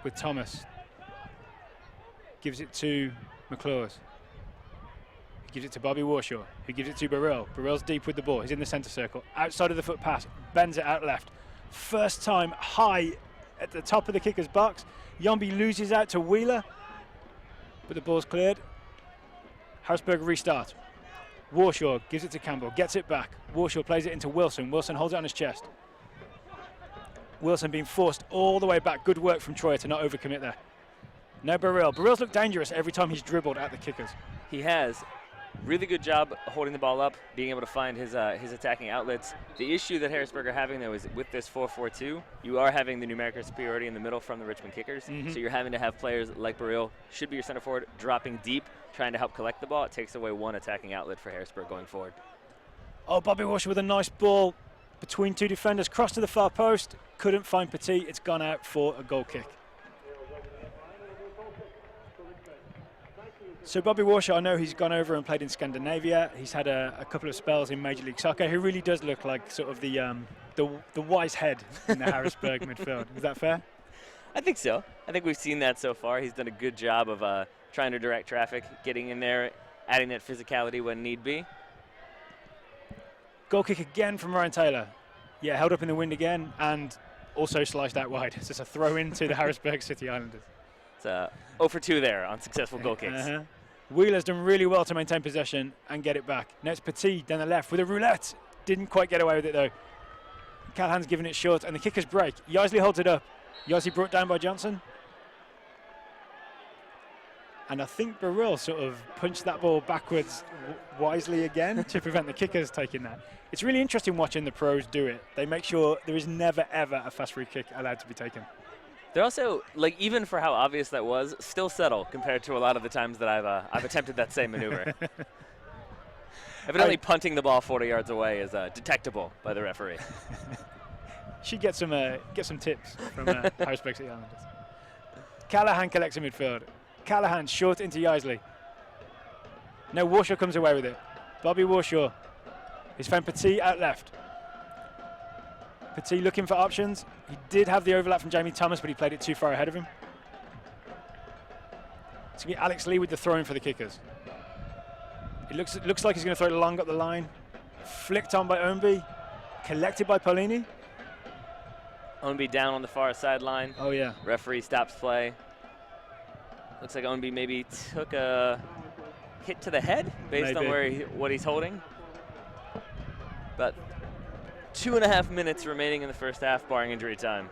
with Thomas. Gives it to McClures. He gives it to Bobby Warshaw, who gives it to Burrell. Burrell's deep with the ball. He's in the centre circle. Outside of the foot pass, bends it out left. First time high at the top of the kicker's box. Yombi loses out to Wheeler, but the ball's cleared. Harrisburg restart. Warshaw gives it to Campbell, gets it back. Warshaw plays it into Wilson. Wilson holds it on his chest. Wilson being forced all the way back. Good work from Troyer to not overcommit there. No Burrell. Burrell's looked dangerous every time he's dribbled at the kickers. He has. Really good job holding the ball up, being able to find his attacking outlets. The issue that Harrisburg are having, though, is with this 4-4-2, you are having the numerical superiority in the middle from the Richmond kickers. So you're having to have players like Burrell, should be your center forward, dropping deep, trying to help collect the ball. It takes away one attacking outlet for Harrisburg going forward. Oh, Bobby Washer with a nice ball between two defenders. Cross to the far post. Couldn't find Petit. It's gone out for a goal kick. So Bobby Warshaw, I know he's gone over and played in Scandinavia. He's had a couple of spells in Major League Soccer. He really does look like sort of the wise head in the Harrisburg midfield. Is that fair? I think so. I think we've seen that so far. He's done a good job of trying to direct traffic, getting in there, adding that physicality when need be. Goal kick again from Ryan Taylor. Yeah, held up in the wind again and also sliced out wide. It's just a throw into the Harrisburg City Islanders. It's 0 for 2 there on successful goal kicks. Wheeler's done really well to maintain possession and get it back. Now it's Petit down the left with a roulette. Didn't quite get away with it though. Callahan's giving it short and the kickers break. Yaisley holds it up. Yaisley brought down by Johnson. And I think Burrell sort of punched that ball backwards wisely again to prevent the kickers taking that. It's really interesting watching the pros do it. They make sure there is never ever a fast free kick allowed to be taken. They're also, like, even for how obvious that was, still subtle compared to a lot of the times that I've attempted that same maneuver. Evidently, punting the ball 40 yards away is detectable by the referee. Should get some tips from Harrisburg City Islanders. Callahan collects in midfield. Callahan short into Yaisley. Now Warshaw comes away with it. Bobby Warshaw. He's found Petit out left. Petit looking for options. He did have the overlap from Jamie Thomas, but he played it too far ahead of him. It's going to be Alex Lee with the throw-in for the kickers. It looks like he's going to throw it long up the line. Flicked on by Ownby. Collected by Paulini. Ownby down on the far sideline. Oh, yeah. Referee stops play. Looks like Ownby maybe took a hit to the head based on what he's holding. But 2.5 minutes remaining in the first half, barring injury time.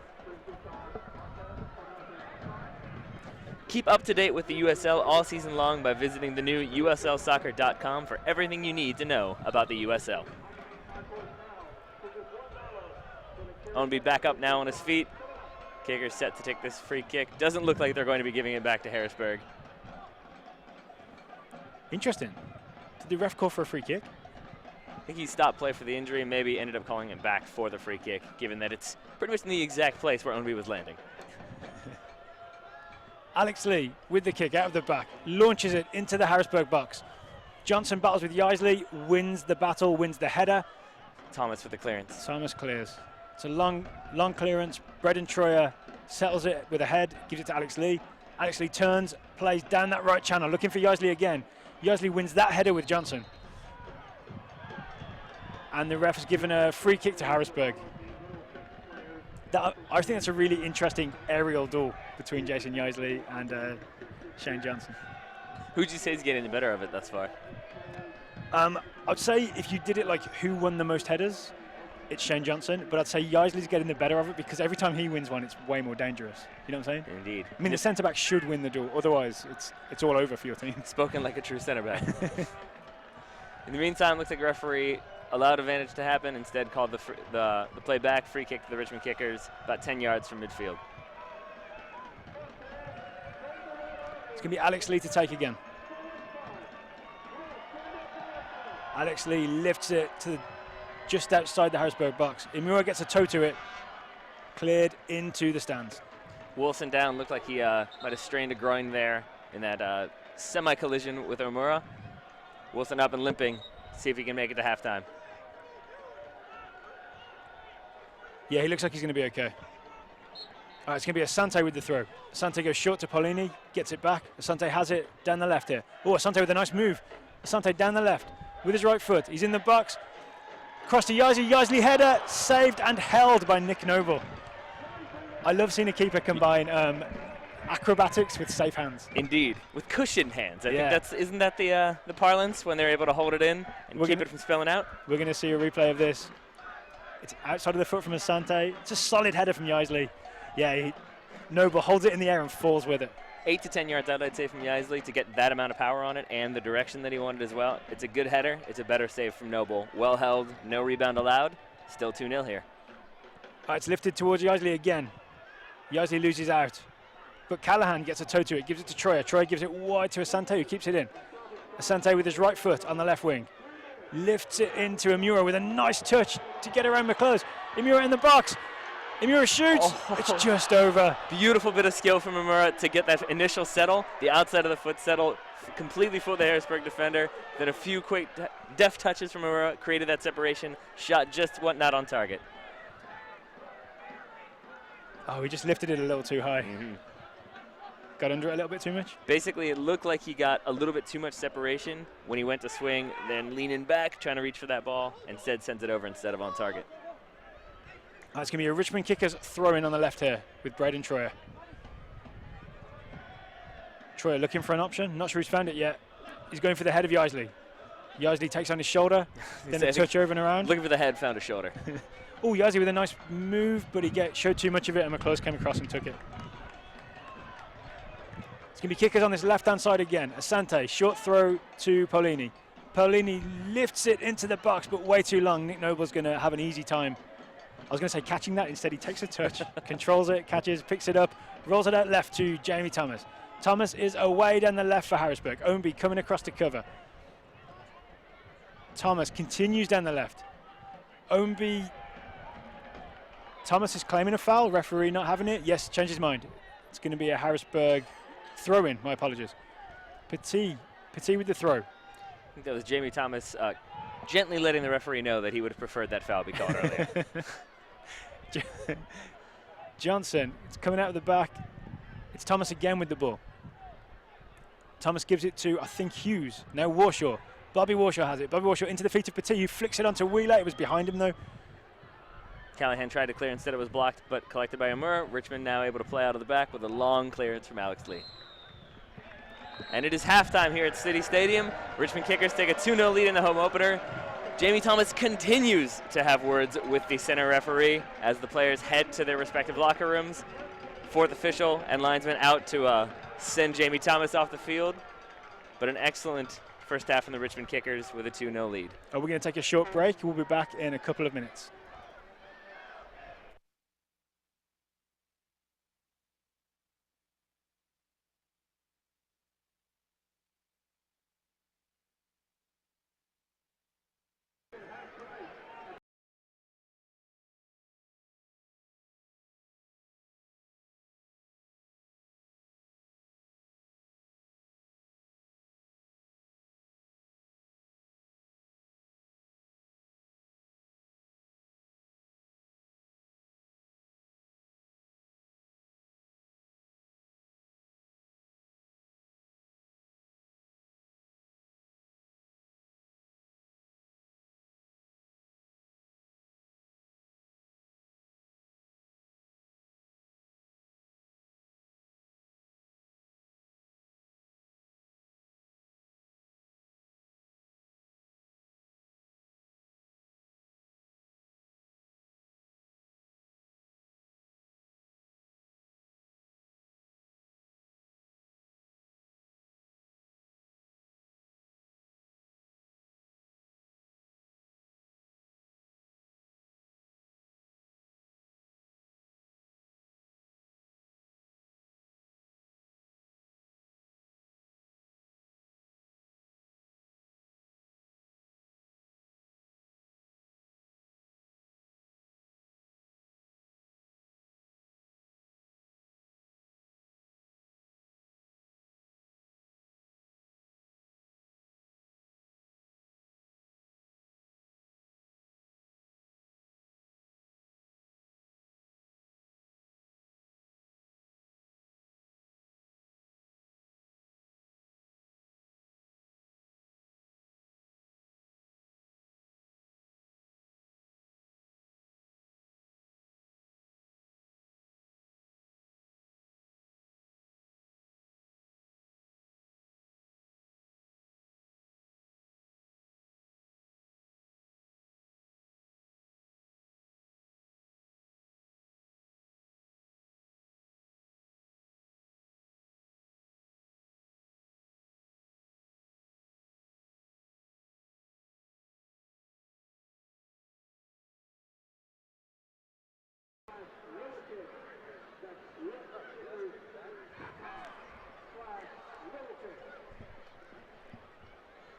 Keep up to date with the USL all season long by visiting the new USLsoccer.com for everything you need to know about the USL. Ownby back up now on his feet. Kicker's set to take this free kick. Doesn't look like they're going to be giving it back to Harrisburg. Interesting. Did the ref call for a free kick? I think he stopped play for the injury and maybe ended up calling it back for the free kick, given that it's pretty much in the exact place where Ownby was landing. Alex Lee with the kick out of the back, launches it into the Harrisburg box. Johnson battles with Yaisley, wins the battle, wins the header. Thomas for the clearance. Thomas clears. It's a long clearance. Braden Troyer settles it with a head, gives it to Alex Lee. Alex Lee turns, plays down that right channel, looking for Yaisley again. Yaisley wins that header with Johnson. And the ref has given a free kick to Harrisburg. I think that's a really interesting aerial duel between Jason Yaisley and Shane Johnson. Who'd you say is getting the better of it thus far? I'd say if you did it like who won the most headers, it's Shane Johnson. But I'd say Yaisley's getting the better of it because every time he wins one, it's way more dangerous. You know what I'm saying? Indeed. I mean, the centre-back should win the duel. Otherwise, it's all over for your team. Spoken like a true centre-back. In the meantime, looks like the referee allowed advantage to happen, instead called the play back, free kick to the Richmond kickers, about 10 yards from midfield. It's going to be Alex Lee to take again. Alex Lee lifts it to just outside the Harrisburg box. Imura gets a toe to it, cleared into the stands. Wilson down, looked like he might have strained a groin there. in that semi-collision with Omura. Wilson up and limping. See if he can make it to halftime. Yeah, he looks like he's going to be okay. It's going to be Asante with the throw. Asante goes short to Paulini, gets it back. Asante has it down the left here. Oh, Asante with a nice move. Asante down the left with his right foot. He's in the box. Cross to Yaisley. Yaisley header, saved and held by Nick Noble. I love seeing a keeper combine acrobatics with safe hands. Indeed, with cushioned hands. I think isn't that the parlance when they're able to hold it in and keep it from spilling out? We're going to see a replay of this. It's outside of the foot from Asante. It's a solid header from Yaisley. Yeah, Noble holds it in the air and falls with it. 8 to 10 yards out, I'd say, from Yaisley to get that amount of power on it and the direction that he wanted as well. It's a good header. It's a better save from Noble. Well held, no rebound allowed. Still 2-0 here. It's lifted towards Yaisley again. Yaisley loses out. But Callahan gets a toe to it, gives it to Troyer. Troyer gives it wide to Asante, who keeps it in. Asante with his right foot on the left wing. Lifts it into Imura with a nice touch to get around McClose. Imura in the box. Imura shoots. Oh. It's just over. Beautiful bit of skill from Imura to get that initial settle. The outside of the foot settle completely fooled the Harrisburg defender. Then a few quick deft touches from Imura created that separation. Shot just not on target. Oh, he just lifted it a little too high. Got under it a little bit too much? Basically, it looked like he got a little bit too much separation when he went to swing, then leaning back, trying to reach for that ball. Instead, sends it over instead of on target. It's going to be a Richmond kickers throw-in on the left here with Braden Troyer. Troyer looking for an option. Not sure he's found it yet. He's going for the head of Yaisley. Yaisley takes on his shoulder, then a touch over and around. Looking for the head, found a shoulder. Oh, Yaisley with a nice move, but he showed too much of it, and McClose came across and took it. It's going to be kickers on this left-hand side again. Asante, short throw to Paulini. Paulini lifts it into the box, but way too long. Nick Noble's going to have an easy time. I was going to say catching that. Instead, he takes a touch, controls it, catches, picks it up, rolls it out left to Jamie Thomas. Thomas is away down the left for Harrisburg. Ownby coming across to cover. Thomas continues down the left. Ownby. Thomas is claiming a foul. Referee not having it. Yes, changed his mind. It's going to be a Harrisburg throw-in. My apologies. Petit with the throw. I think that was Jamie Thomas gently letting the referee know that he would have preferred that foul be called earlier. Johnson, it's coming out of the back. It's Thomas again with the ball. Thomas gives it to, I think, Hughes. Now Warshaw. Bobby Warshaw has it. Bobby Warshaw into the feet of Petit, who flicks it onto Wheeler. It was behind him, though. Callahan tried to clear. Instead, it was blocked, but collected by Amur. Richmond now able to play out of the back with a long clearance from Alex Lee. And it is halftime here at City Stadium. Richmond kickers take a 2-0 lead in the home opener. Jamie Thomas continues to have words with the center referee as the players head to their respective locker rooms. Fourth official and linesman out to send Jamie Thomas off the field. But an excellent first half from the Richmond kickers with a 2-0 lead. We're going to take a short break. We'll be back in a couple of minutes.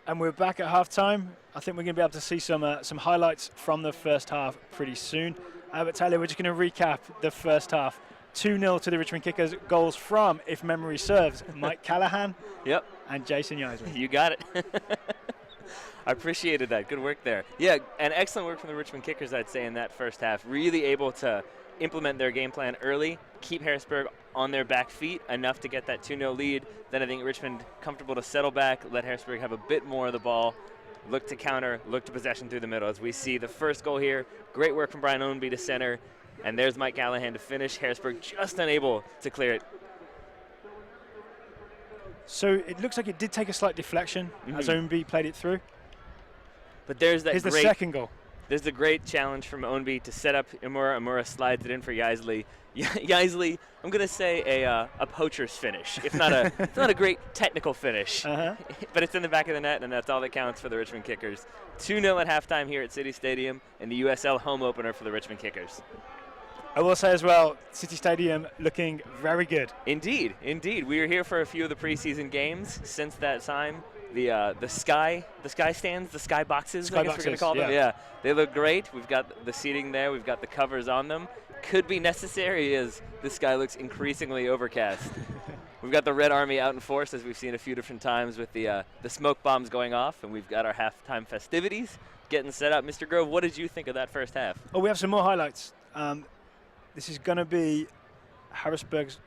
And we're back at halftime. I think we're going to be able to see some highlights from the first half pretty soon. But Taylor, we're just going to recap the first half. 2-0 to the Richmond Kickers. Goals from, if memory serves, Mike Callahan Yep. and Jason Yaisley. You got it. I appreciated that. Good work there. Yeah, and excellent work from the Richmond Kickers, I'd say, in that first half. Really able to implement their game plan early, keep Harrisburg on their back feet enough to get that 2-0 lead. Then I think Richmond comfortable to settle back, let Harrisburg have a bit more of the ball, look to counter, look to possession through the middle. As we see the first goal here, great work from Brian Ownby to center, and there's Mike Callahan to finish. Harrisburg just unable to clear it. So it looks like it did take a slight deflection as Ownby played it through. But there's that Here's the great second goal. There's the great challenge from Ownby to set up Imura. Imura slides it in for Yaisley. Yaisley, I'm going to say a poacher's finish, if not a great technical finish. But it's in the back of the net, and that's all that counts for the Richmond Kickers. 2-0 at halftime here at City Stadium in the USL home opener for the Richmond Kickers. I will say as well, City Stadium looking very good. Indeed, indeed. We were here for a few of the preseason games since that time. The sky stands, the sky boxes, I guess we're going to call them. Yeah, they look great. We've got the seating there. We've got the covers on them. Could be necessary as the sky looks increasingly overcast. We've got the Red Army out in force, as we've seen a few different times with the smoke bombs going off, and we've got our halftime festivities getting set up. Mr. Grove, what did you think of that first half? Oh, we have some more highlights. This is going to be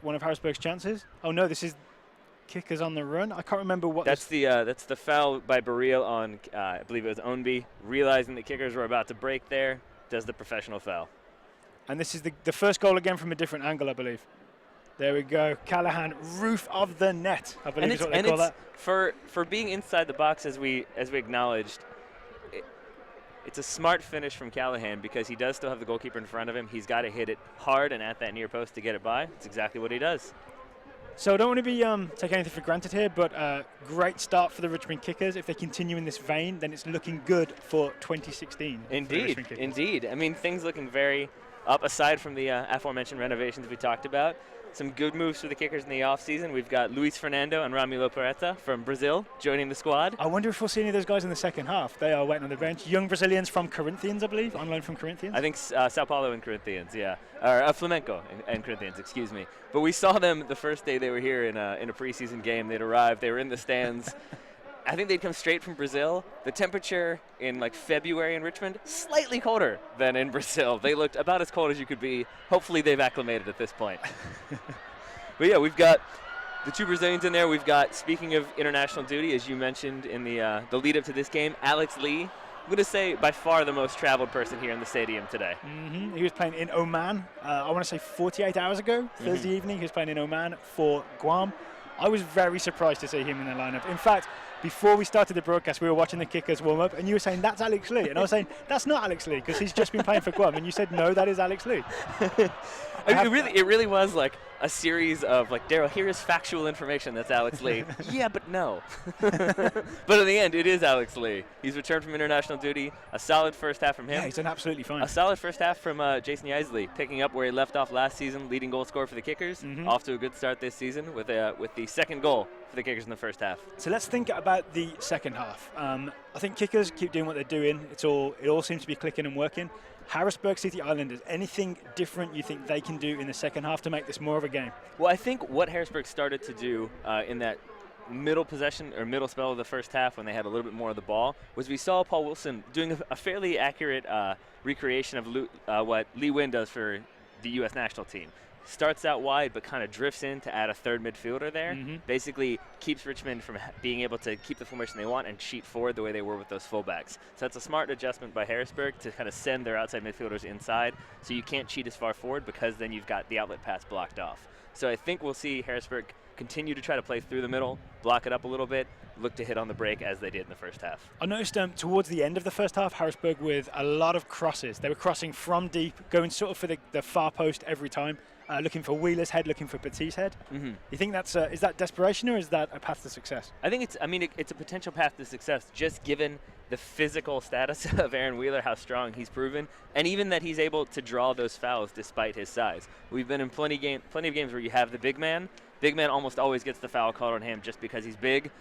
one of Harrisburg's chances. Oh no, this is Kickers on the run. I can't remember what. That's the foul by Baril on I believe it was Ownby, realizing the Kickers were about to break there, does the professional foul. And this is the first goal again from a different angle, I believe. There we go. Callahan, roof of the net, I believe is what they call that. For being inside the box, as we acknowledged, it's a smart finish from Callahan because he does still have the goalkeeper in front of him. He's got to hit it hard and at that near post to get it by. It's exactly what he does. So I don't want to be take anything for granted here, but great start for the Richmond Kickers. If they continue in this vein, then it's looking good for 2016. Indeed, indeed. I mean, things looking very up aside from the aforementioned renovations we talked about. Some good moves for the Kickers in the offseason. We've got Luis Fernando and Ramilo Peretta from Brazil joining the squad. I wonder if we'll see any of those guys in the second half. They are waiting on the bench. Young Brazilians from Corinthians, I believe, on loan from Corinthians. I think Sao Paulo and Corinthians, yeah. Or Flamenco and Corinthians, excuse me. But we saw them the first day they were here in a preseason game. They'd arrived. They were in the stands. I think they'd come straight from Brazil. The temperature in like February in Richmond, slightly colder than in Brazil. They looked about as cold as you could be. Hopefully they've acclimated at this point. But yeah, we've got the two Brazilians in there. We've got, speaking of international duty, as you mentioned in the lead up to this game, Alex Lee. I'm going to say by far the most traveled person here in the stadium today. He was playing in Oman, I want to say 48 hours ago, Thursday evening. He was playing in Oman for Guam. I was very surprised to see him in the lineup. In fact, before we started the broadcast, we were watching the Kickers warm up, and you were saying, that's Alex Lee. And I was saying, that's not Alex Lee, because he's just been playing for Guam. And you said, no, that is Alex Lee. I mean, it really was like a series of, like, Daryl, here is factual information that's Alex Lee. Yeah, but no. But in the end, it is Alex Lee. He's returned from international duty. A solid first half from him. Yeah, he's done absolutely fine. A solid first half from Jason Yaisley, picking up where he left off last season, leading goal scorer for the Kickers. Off to a good start this season with the second goal for the Kickers in the first half. So let's think about the second half. I think Kickers keep doing what they're doing. It all seems to be clicking and working. Harrisburg City Islanders, anything different you think they can do in the second half to make this more of a game? Well, I think what Harrisburg started to do in that middle possession or middle spell of the first half when they had a little bit more of the ball was we saw Paul Wilson doing a fairly accurate recreation of what Lee Wynn does for the U.S. national team. Starts out wide but kind of drifts in to add a third midfielder there. Basically keeps Richmond from being able to keep the formation they want and cheat forward the way they were with those fullbacks. So that's a smart adjustment by Harrisburg to kind of send their outside midfielders inside so you can't cheat as far forward because then you've got the outlet pass blocked off. So I think we'll see Harrisburg continue to try to play through the middle, block it up a little bit, look to hit on the break as they did in the first half. I noticed towards the end of the first half, Harrisburg with a lot of crosses. They were crossing from deep, going sort of for the far post every time. Looking for Wheeler's head, looking for Petit's head. You think that's is that desperation or is that a path to success? I think it's a potential path to success, just given the physical status of Aaron Wheeler, how strong he's proven, and even that he's able to draw those fouls despite his size. We've been in plenty of games where you have the big man. Big man almost always gets the foul called on him just because he's big.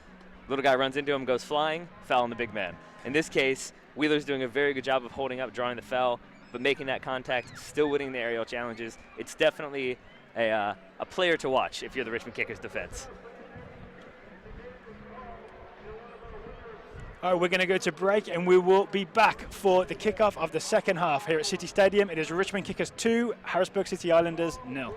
Little guy runs into him, goes flying, foul on the big man. In this case, Wheeler's doing a very good job of holding up, drawing the foul, but making that contact, still winning the aerial challenges. It's definitely a player to watch if you're the Richmond Kickers defense. All right, we're going to go to break, and we will be back for the kickoff of the second half here at City Stadium. It is Richmond Kickers 2, Harrisburg City Islanders 0.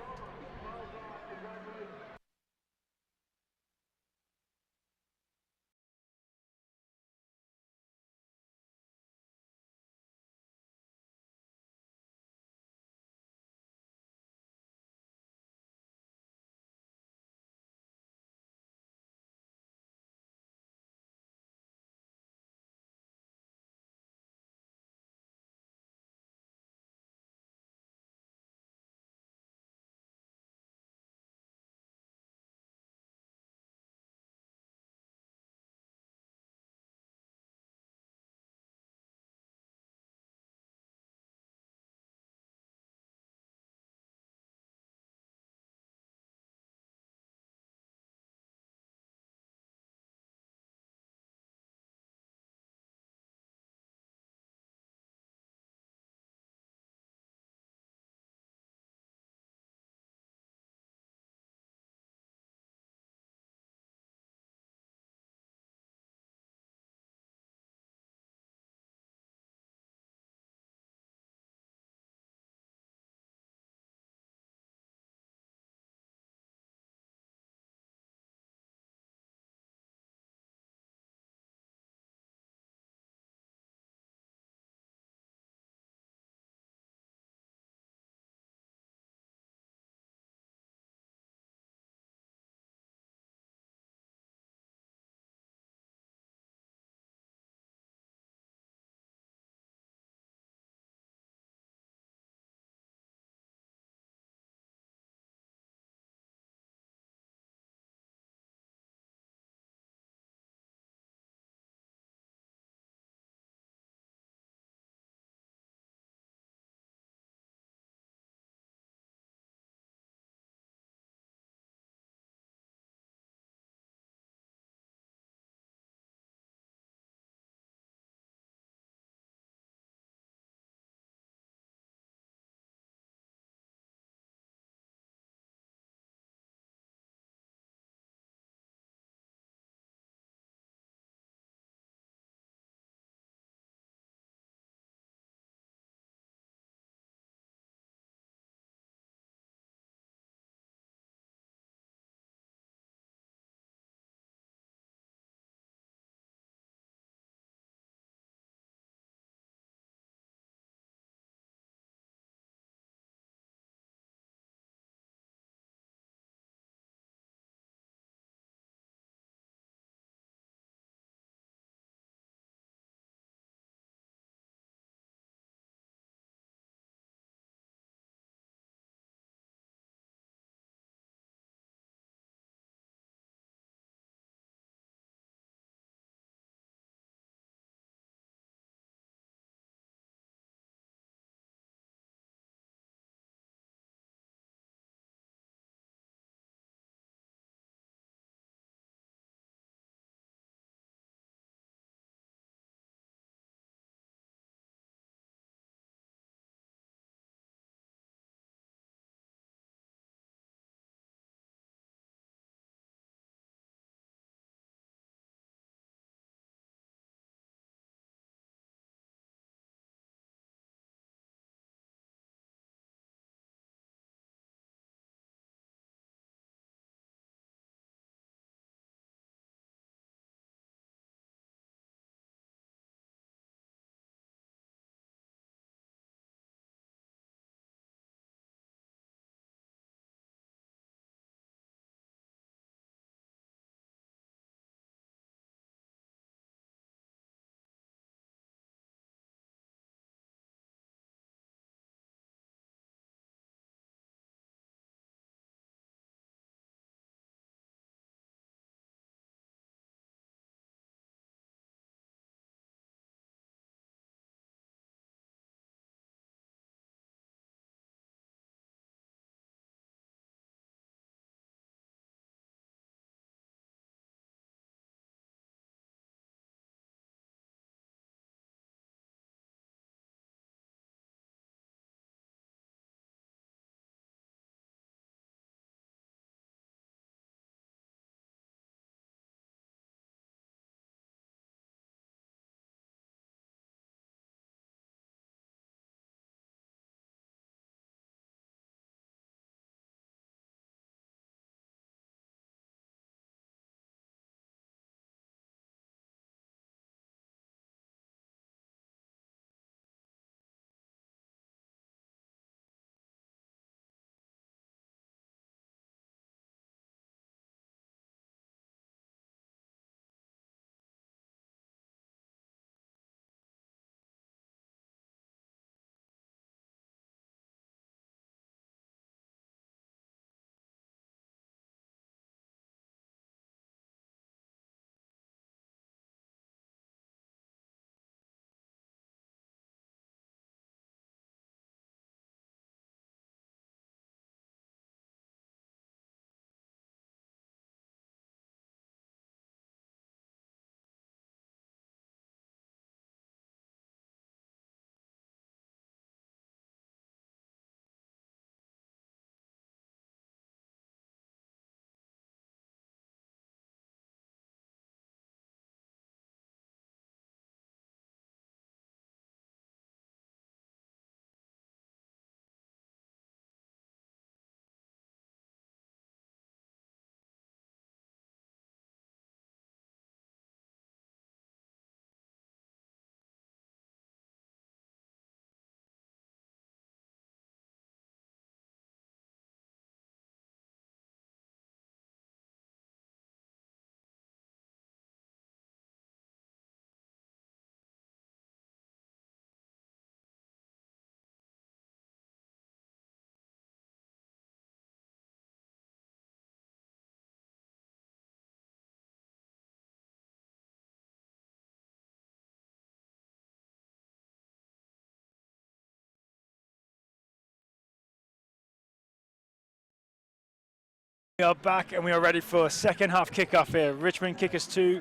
We are back and we are ready for second half kickoff here. Richmond Kickers 2,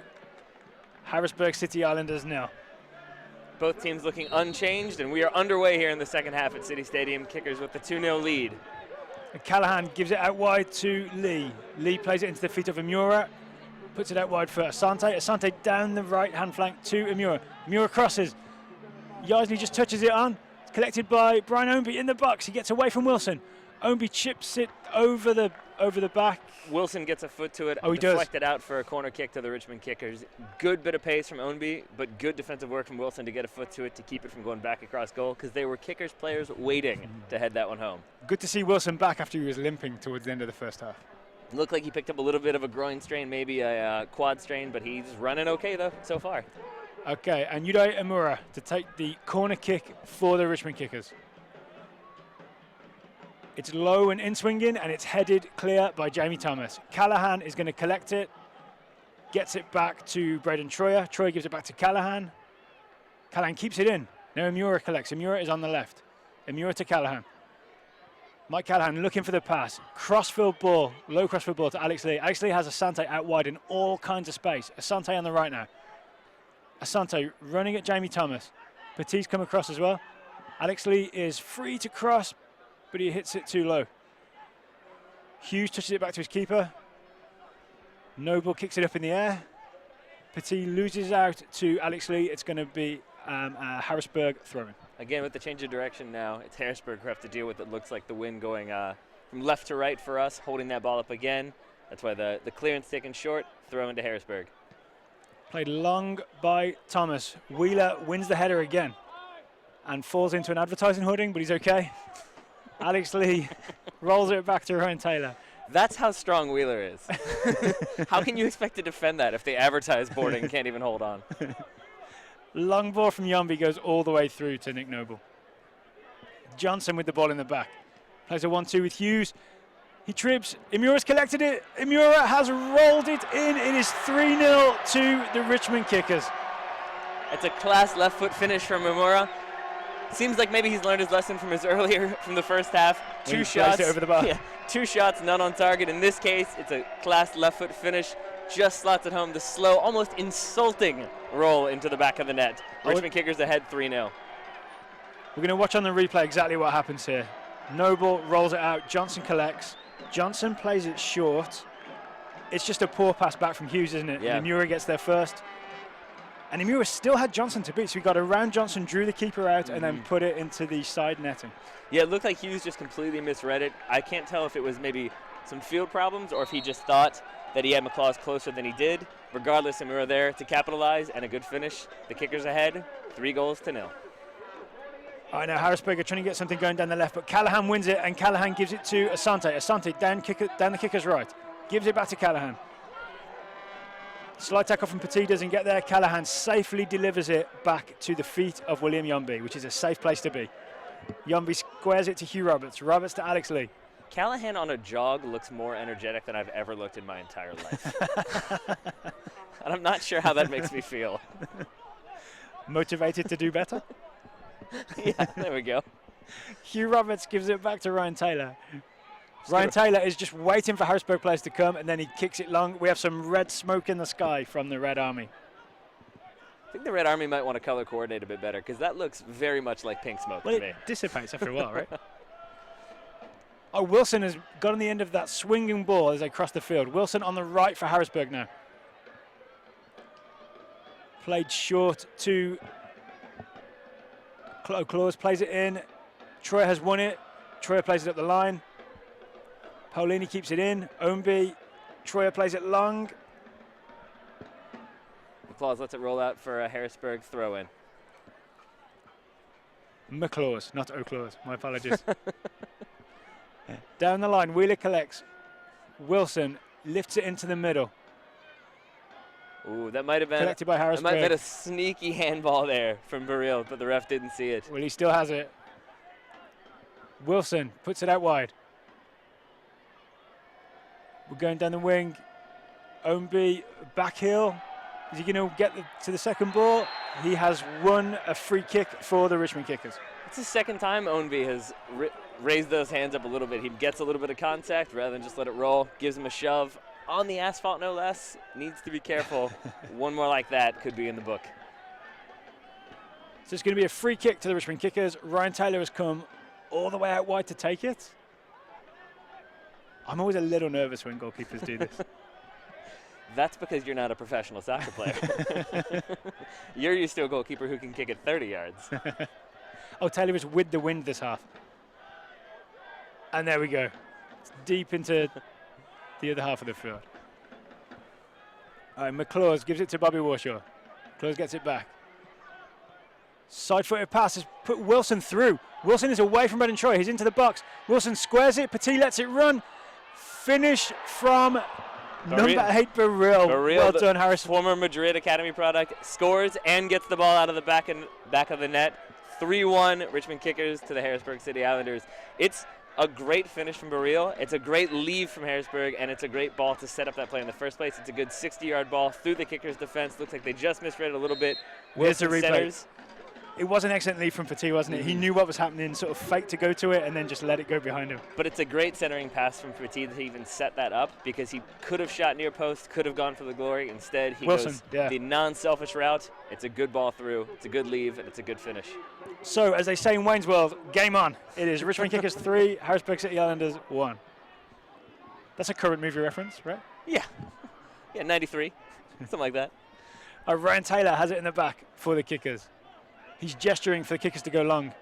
Harrisburg City Islanders 0. Both teams looking unchanged, and we are underway here in the second half at City Stadium. Kickers with the 2-0 lead. And Callahan gives it out wide to Lee. Lee plays it into the feet of Amura, puts it out wide for Asante. Asante down the right-hand flank to Amura. Amura crosses. Yardley just touches it on. It's collected by Brian Ownby in the box. He gets away from Wilson. Ownby chips it over the back. Wilson gets a foot to it, he deflected does. out for a corner kick to the Richmond Kickers. Good bit of pace from Ownby, but good defensive work from Wilson to get a foot to it to keep it from going back across goal, because they were Kickers players waiting to head that one home. Good to see Wilson back after he was limping towards the end of the first half. Looked like he picked up a little bit of a groin strain, maybe a quad strain, but he's running okay though so far. Okay, and Yudai Amura to take the corner kick for the Richmond Kickers. It's low and in-swinging, and it's headed clear by Jamie Thomas. Callahan is going to collect it, gets it back to Braden Troyer. Troyer gives it back to Callahan. Callahan keeps it in. Now Amura collects. Amura is on the left. Amura to Callahan. Mike Callahan looking for the pass. Crossfield ball, low crossfield ball to Alex Lee. Alex Lee has Asante out wide in all kinds of space. Asante on the right now. Asante running at Jamie Thomas. Petit's come across as well. Alex Lee is free to cross, but he hits it too low. Hughes touches it back to his keeper. Noble kicks it up in the air. Petit loses out to Alex Lee. It's going to be a Harrisburg throw-in. Again, with the change of direction now, it's Harrisburg who have to deal with it. Looks like the wind going from left to right for us, holding that ball up again. That's why the clearance taken short, throw into Harrisburg. Played long by Thomas. Wheeler wins the header again and falls into an advertising hoarding, but he's okay. Alex Lee rolls it back to Ryan Taylor. That's how strong Wheeler is. How can you expect to defend that if the advertise boarding can't even hold on? Long ball from Yumby goes all the way through to Nick Noble. Johnson with the ball in the back. Plays a 1-2 with Hughes. He trips. Imura's collected it. Imura has rolled it in. It is 3-0 to the Richmond Kickers. It's a class left foot finish from Imura. Seems like maybe he's learned his lesson from the first half. Two shots over the bar. Yeah, 2 shots, none on target. In this case, it's a class left foot finish. Just slots it home. The slow, almost insulting roll into the back of the net. Richmond Kickers ahead 3-0. We're going to watch on the replay exactly what happens here. Noble rolls it out. Johnson collects. Johnson plays it short. It's just a poor pass back from Hughes, isn't it? Yeah. And Imura gets there first. And Imura still had Johnson to beat, so he got around Johnson, drew the keeper out, and then put it into the side netting. Yeah, it looked like Hughes just completely misread it. I can't tell if it was maybe some field problems or if he just thought that he had McLaws closer than he did. Regardless, Imura there to capitalize and a good finish. The Kickers ahead, 3-0. All right, now Harrisburg are trying to get something going down the left, but Callahan wins it, and Callahan gives it to Asante. Asante down the kicker's right. Gives it back to Callahan. Slide tackle from Petit doesn't get there. Callahan safely delivers it back to the feet of William Yumby, which is a safe place to be. Yumby squares it to Hugh Roberts. Roberts to Alex Lee. Callahan on a jog looks more energetic than I've ever looked in my entire life. And I'm not sure how that makes me feel. Motivated to do better? Yeah, there we go. Hugh Roberts gives it back to Ryan Taylor. Ryan Taylor is just waiting for Harrisburg players to come, and then he kicks it long. We have some red smoke in the sky from the Red Army. I think the Red Army might want to color coordinate a bit better, because that looks very much like pink smoke to me. It dissipates after a while, right? Oh, Wilson has got on the end of that swinging ball as they cross the field. Wilson on the right for Harrisburg now. Played short to Claus, plays it in. Troy has won it. Troy plays it up the line. Paulini keeps it in. Ownby. Troyer plays it long. McLaws lets it roll out for a Harrisburg throw-in. McLaws, not O'Claws. My apologies. Down the line, Wheeler collects. Wilson lifts it into the middle. Ooh, that might have been collected by Harrisburg. That might have been a sneaky handball there from Burrell, but the ref didn't see it. Well, he still has it. Wilson puts it out wide. We're going down the wing. Ownby back heel. Is he going to get to the second ball? He has won a free kick for the Richmond Kickers. It's the second time Ownby has raise those hands up a little bit. He gets a little bit of contact rather than just let it roll. Gives him a shove on the asphalt, no less. Needs to be careful. One more like that could be in the book. So it's going to be a free kick to the Richmond Kickers. Ryan Taylor has come all the way out wide to take it. I'm always a little nervous when goalkeepers do this. That's because you're not a professional soccer player. You're used to a goalkeeper who can kick it 30 yards. Oh, Taylor is with the wind this half. And there we go. It's deep into the other half of the field. All right, McClaws gives it to Bobby Warshaw. McClaws gets it back. Side-footed pass has put Wilson through. Wilson is away from Brendan Troy. He's into the box. Wilson squares it. Petit lets it run. Finish from number 8, Baril. Well done, Harris. Former Madrid Academy product. Scores and gets the ball out of the back of the net. 3-1 Richmond Kickers to the Harrisburg City Islanders. It's a great finish from Baril. It's a great leave from Harrisburg, and it's a great ball to set up that play in the first place. It's a good 60-yard ball through the Kickers' defense. Looks like they just misread it a little bit. Here's the replay. Centers. It was an excellent lead from Petit, wasn't it? He knew what was happening, sort of faked to go to it, and then just let it go behind him. But it's a great centering pass from Petit to even set that up, because he could have shot near post, could have gone for the glory. Instead, he goes the non-selfish route. It's a good ball through, it's a good leave, and it's a good finish. So, as they say in Wayne's World, game on. It is Richmond Kickers 3, Harrisburg City Islanders 1. That's a current movie reference, right? Yeah. Yeah, 93, something like that. Ryan Taylor has it in the back for the Kickers. He's gesturing for the Kickers to go long.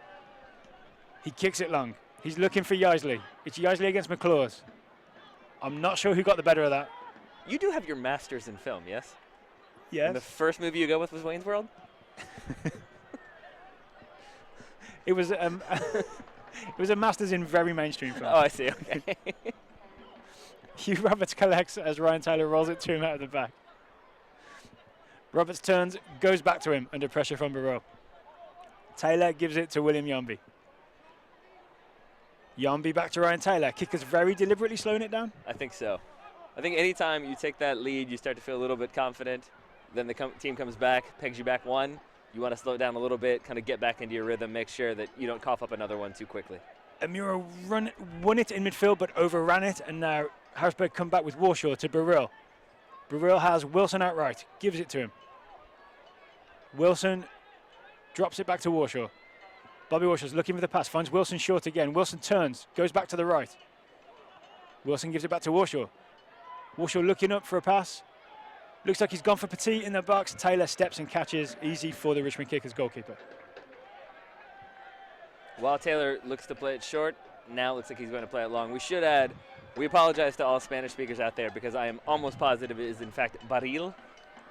He kicks it long. He's looking for Yaisley. It's Yaisley against McClaws. I'm not sure who got the better of that. You do have your master's in film, yes? Yes. And the first movie you go with was Wayne's World? It was it was a master's in very mainstream film. Oh, I see. Okay. Hugh Roberts collects as Ryan Taylor rolls it to him out of the back. Roberts turns, goes back to him under pressure from Barreau. Taylor gives it to William Yombi. Yombi back to Ryan Taylor. Kickers very deliberately slowing it down? I think so. I think anytime you take that lead, you start to feel a little bit confident. Then the team comes back, pegs you back one. You want to slow it down a little bit, kind of get back into your rhythm, make sure that you don't cough up another one too quickly. Amura won it in midfield but overran it, and now Harrisburg come back with Warshaw to Baril. Baril has Wilson outright, gives it to him. Wilson drops it back to Warshaw. Bobby Warshaw's looking for the pass, finds Wilson short again. Wilson turns, goes back to the right. Wilson gives it back to Warshaw. Warshaw looking up for a pass. Looks like he's gone for Petit in the box. Taylor steps and catches, easy for the Richmond Kickers goalkeeper. While Taylor looks to play it short, now looks like he's going to play it long. We should add, we apologize to all Spanish speakers out there because I am almost positive it is in fact Baril.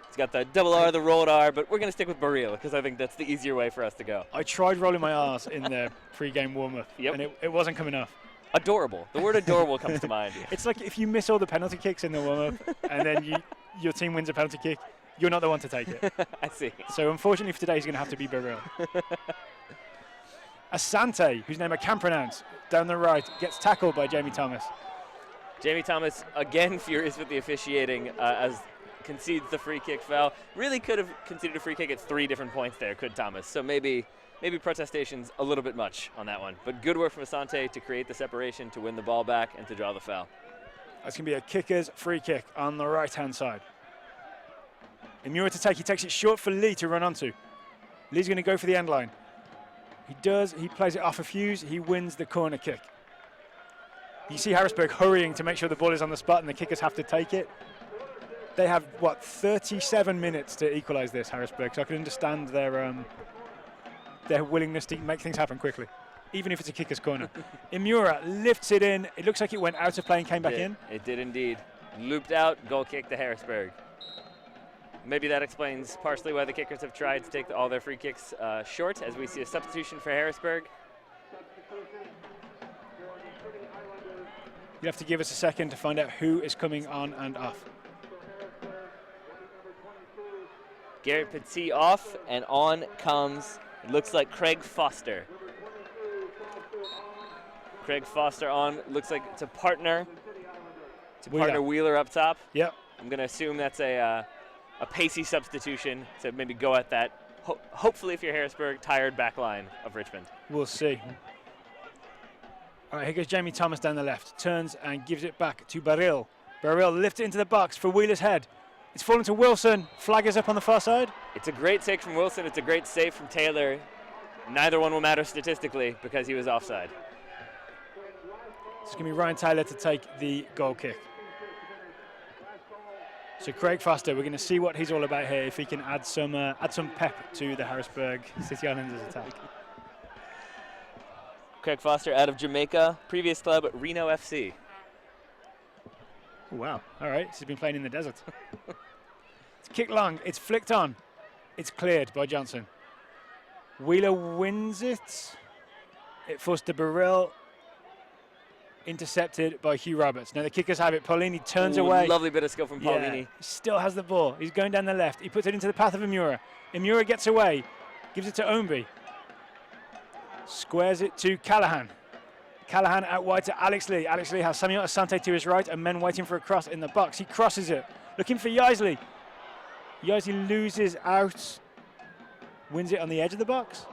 It's got the double R, the rolled R, but we're going to stick with Baril because I think that's the easier way for us to go. I tried rolling my R's in the pre-game warm-up, and it wasn't coming off. Adorable. The word adorable comes to mind. It's like if you miss all the penalty kicks in the warm-up and then your team wins a penalty kick, you're not the one to take it. I see. So unfortunately for today, he's going to have to be Baril. Asante, whose name I can't pronounce, down the right, gets tackled by Jamie Thomas. Jamie Thomas, again furious with the officiating as concedes the free kick foul. Really could have conceded a free kick at 3 different points there, could Thomas. So maybe protestation's a little bit much on that one. But good work from Asante to create the separation, to win the ball back, and to draw the foul. That's going to be a Kickers free kick on the right-hand side. Imura to take. He takes it short for Lee to run onto. Lee's going to go for the end line. He does. He plays it off a fuse. He wins the corner kick. You see Harrisburg hurrying to make sure the ball is on the spot and the Kickers have to take it. They have, 37 minutes to equalise this, Harrisburg, so I can understand their willingness to make things happen quickly, even if it's a Kicker's corner. Imura lifts it in. It looks like it went out of play and came back in. It did indeed. Looped out, goal kick to Harrisburg. Maybe that explains partially why the Kickers have tried to take all their free kicks short, as we see a substitution for Harrisburg. You'll have to give us a second to find out who is coming on and off. Garrett Petit off, and on comes, it looks like Craig Foster. Craig Foster on, looks like it's a partner. Wheeler up top. Yep. I'm going to assume that's a pacey substitution to maybe go at that, hopefully if you're Harrisburg, tired back line of Richmond. We'll see. All right, here goes Jamie Thomas down the left. Turns and gives it back to Baril. Baril lifts it into the box for Wheeler's head. It's fallen to Wilson. Flag is up on the far side. It's a great take from Wilson. It's a great save from Taylor. Neither one will matter statistically because he was offside. It's going to be Ryan Taylor to take the goal kick. So Craig Foster, we're going to see what he's all about here, if he can add some pep to the Harrisburg City Islanders attack. Craig Foster out of Jamaica, previous club Reno FC. Oh, wow, all right, so he's been playing in the desert. It's kicked long, it's flicked on, it's cleared by Johnson. Wheeler wins it. It falls to Burrell, intercepted by Hugh Roberts. Now the kickers have it. Paulini turns away. Lovely bit of skill from Paulini. Yeah, still has the ball. He's going down the left. He puts it into the path of Imura. Imura gets away, gives it to Ownby. Squares it to Callahan. Callahan out wide to Alex Lee. Alex Lee has Samuel Asante to his right and men waiting for a cross in the box. He crosses it, looking for Yaisley. Yaisley loses out, wins it on the edge of the box.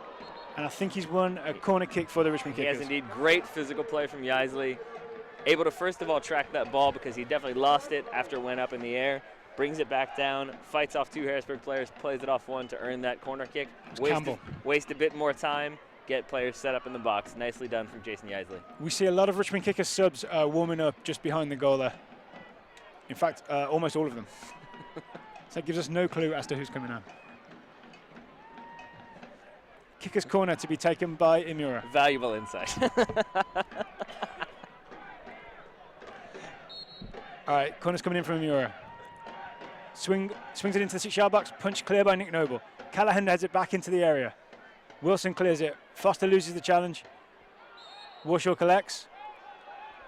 And I think he's won a corner kick for the Richmond Kickers. He has indeed. Great physical play from Yaisley. Able to first of all track that ball because he definitely lost it after it went up in the air. Brings it back down, fights off two Harrisburg players, plays it off one to earn that corner kick. Waste a bit more time, get players set up in the box. Nicely done from Jason Yaisley. We see a lot of Richmond Kickers subs warming up just behind the goal there. In fact, almost all of them. So that gives us no clue as to who's coming on. Kicker's corner to be taken by Imura. Valuable insight. All right, corner's coming in from Imura. Swings it into the 6-yard box, punch clear by Nick Noble. Callahan heads it back into the area. Wilson clears it. Foster loses the challenge. Warshaw collects.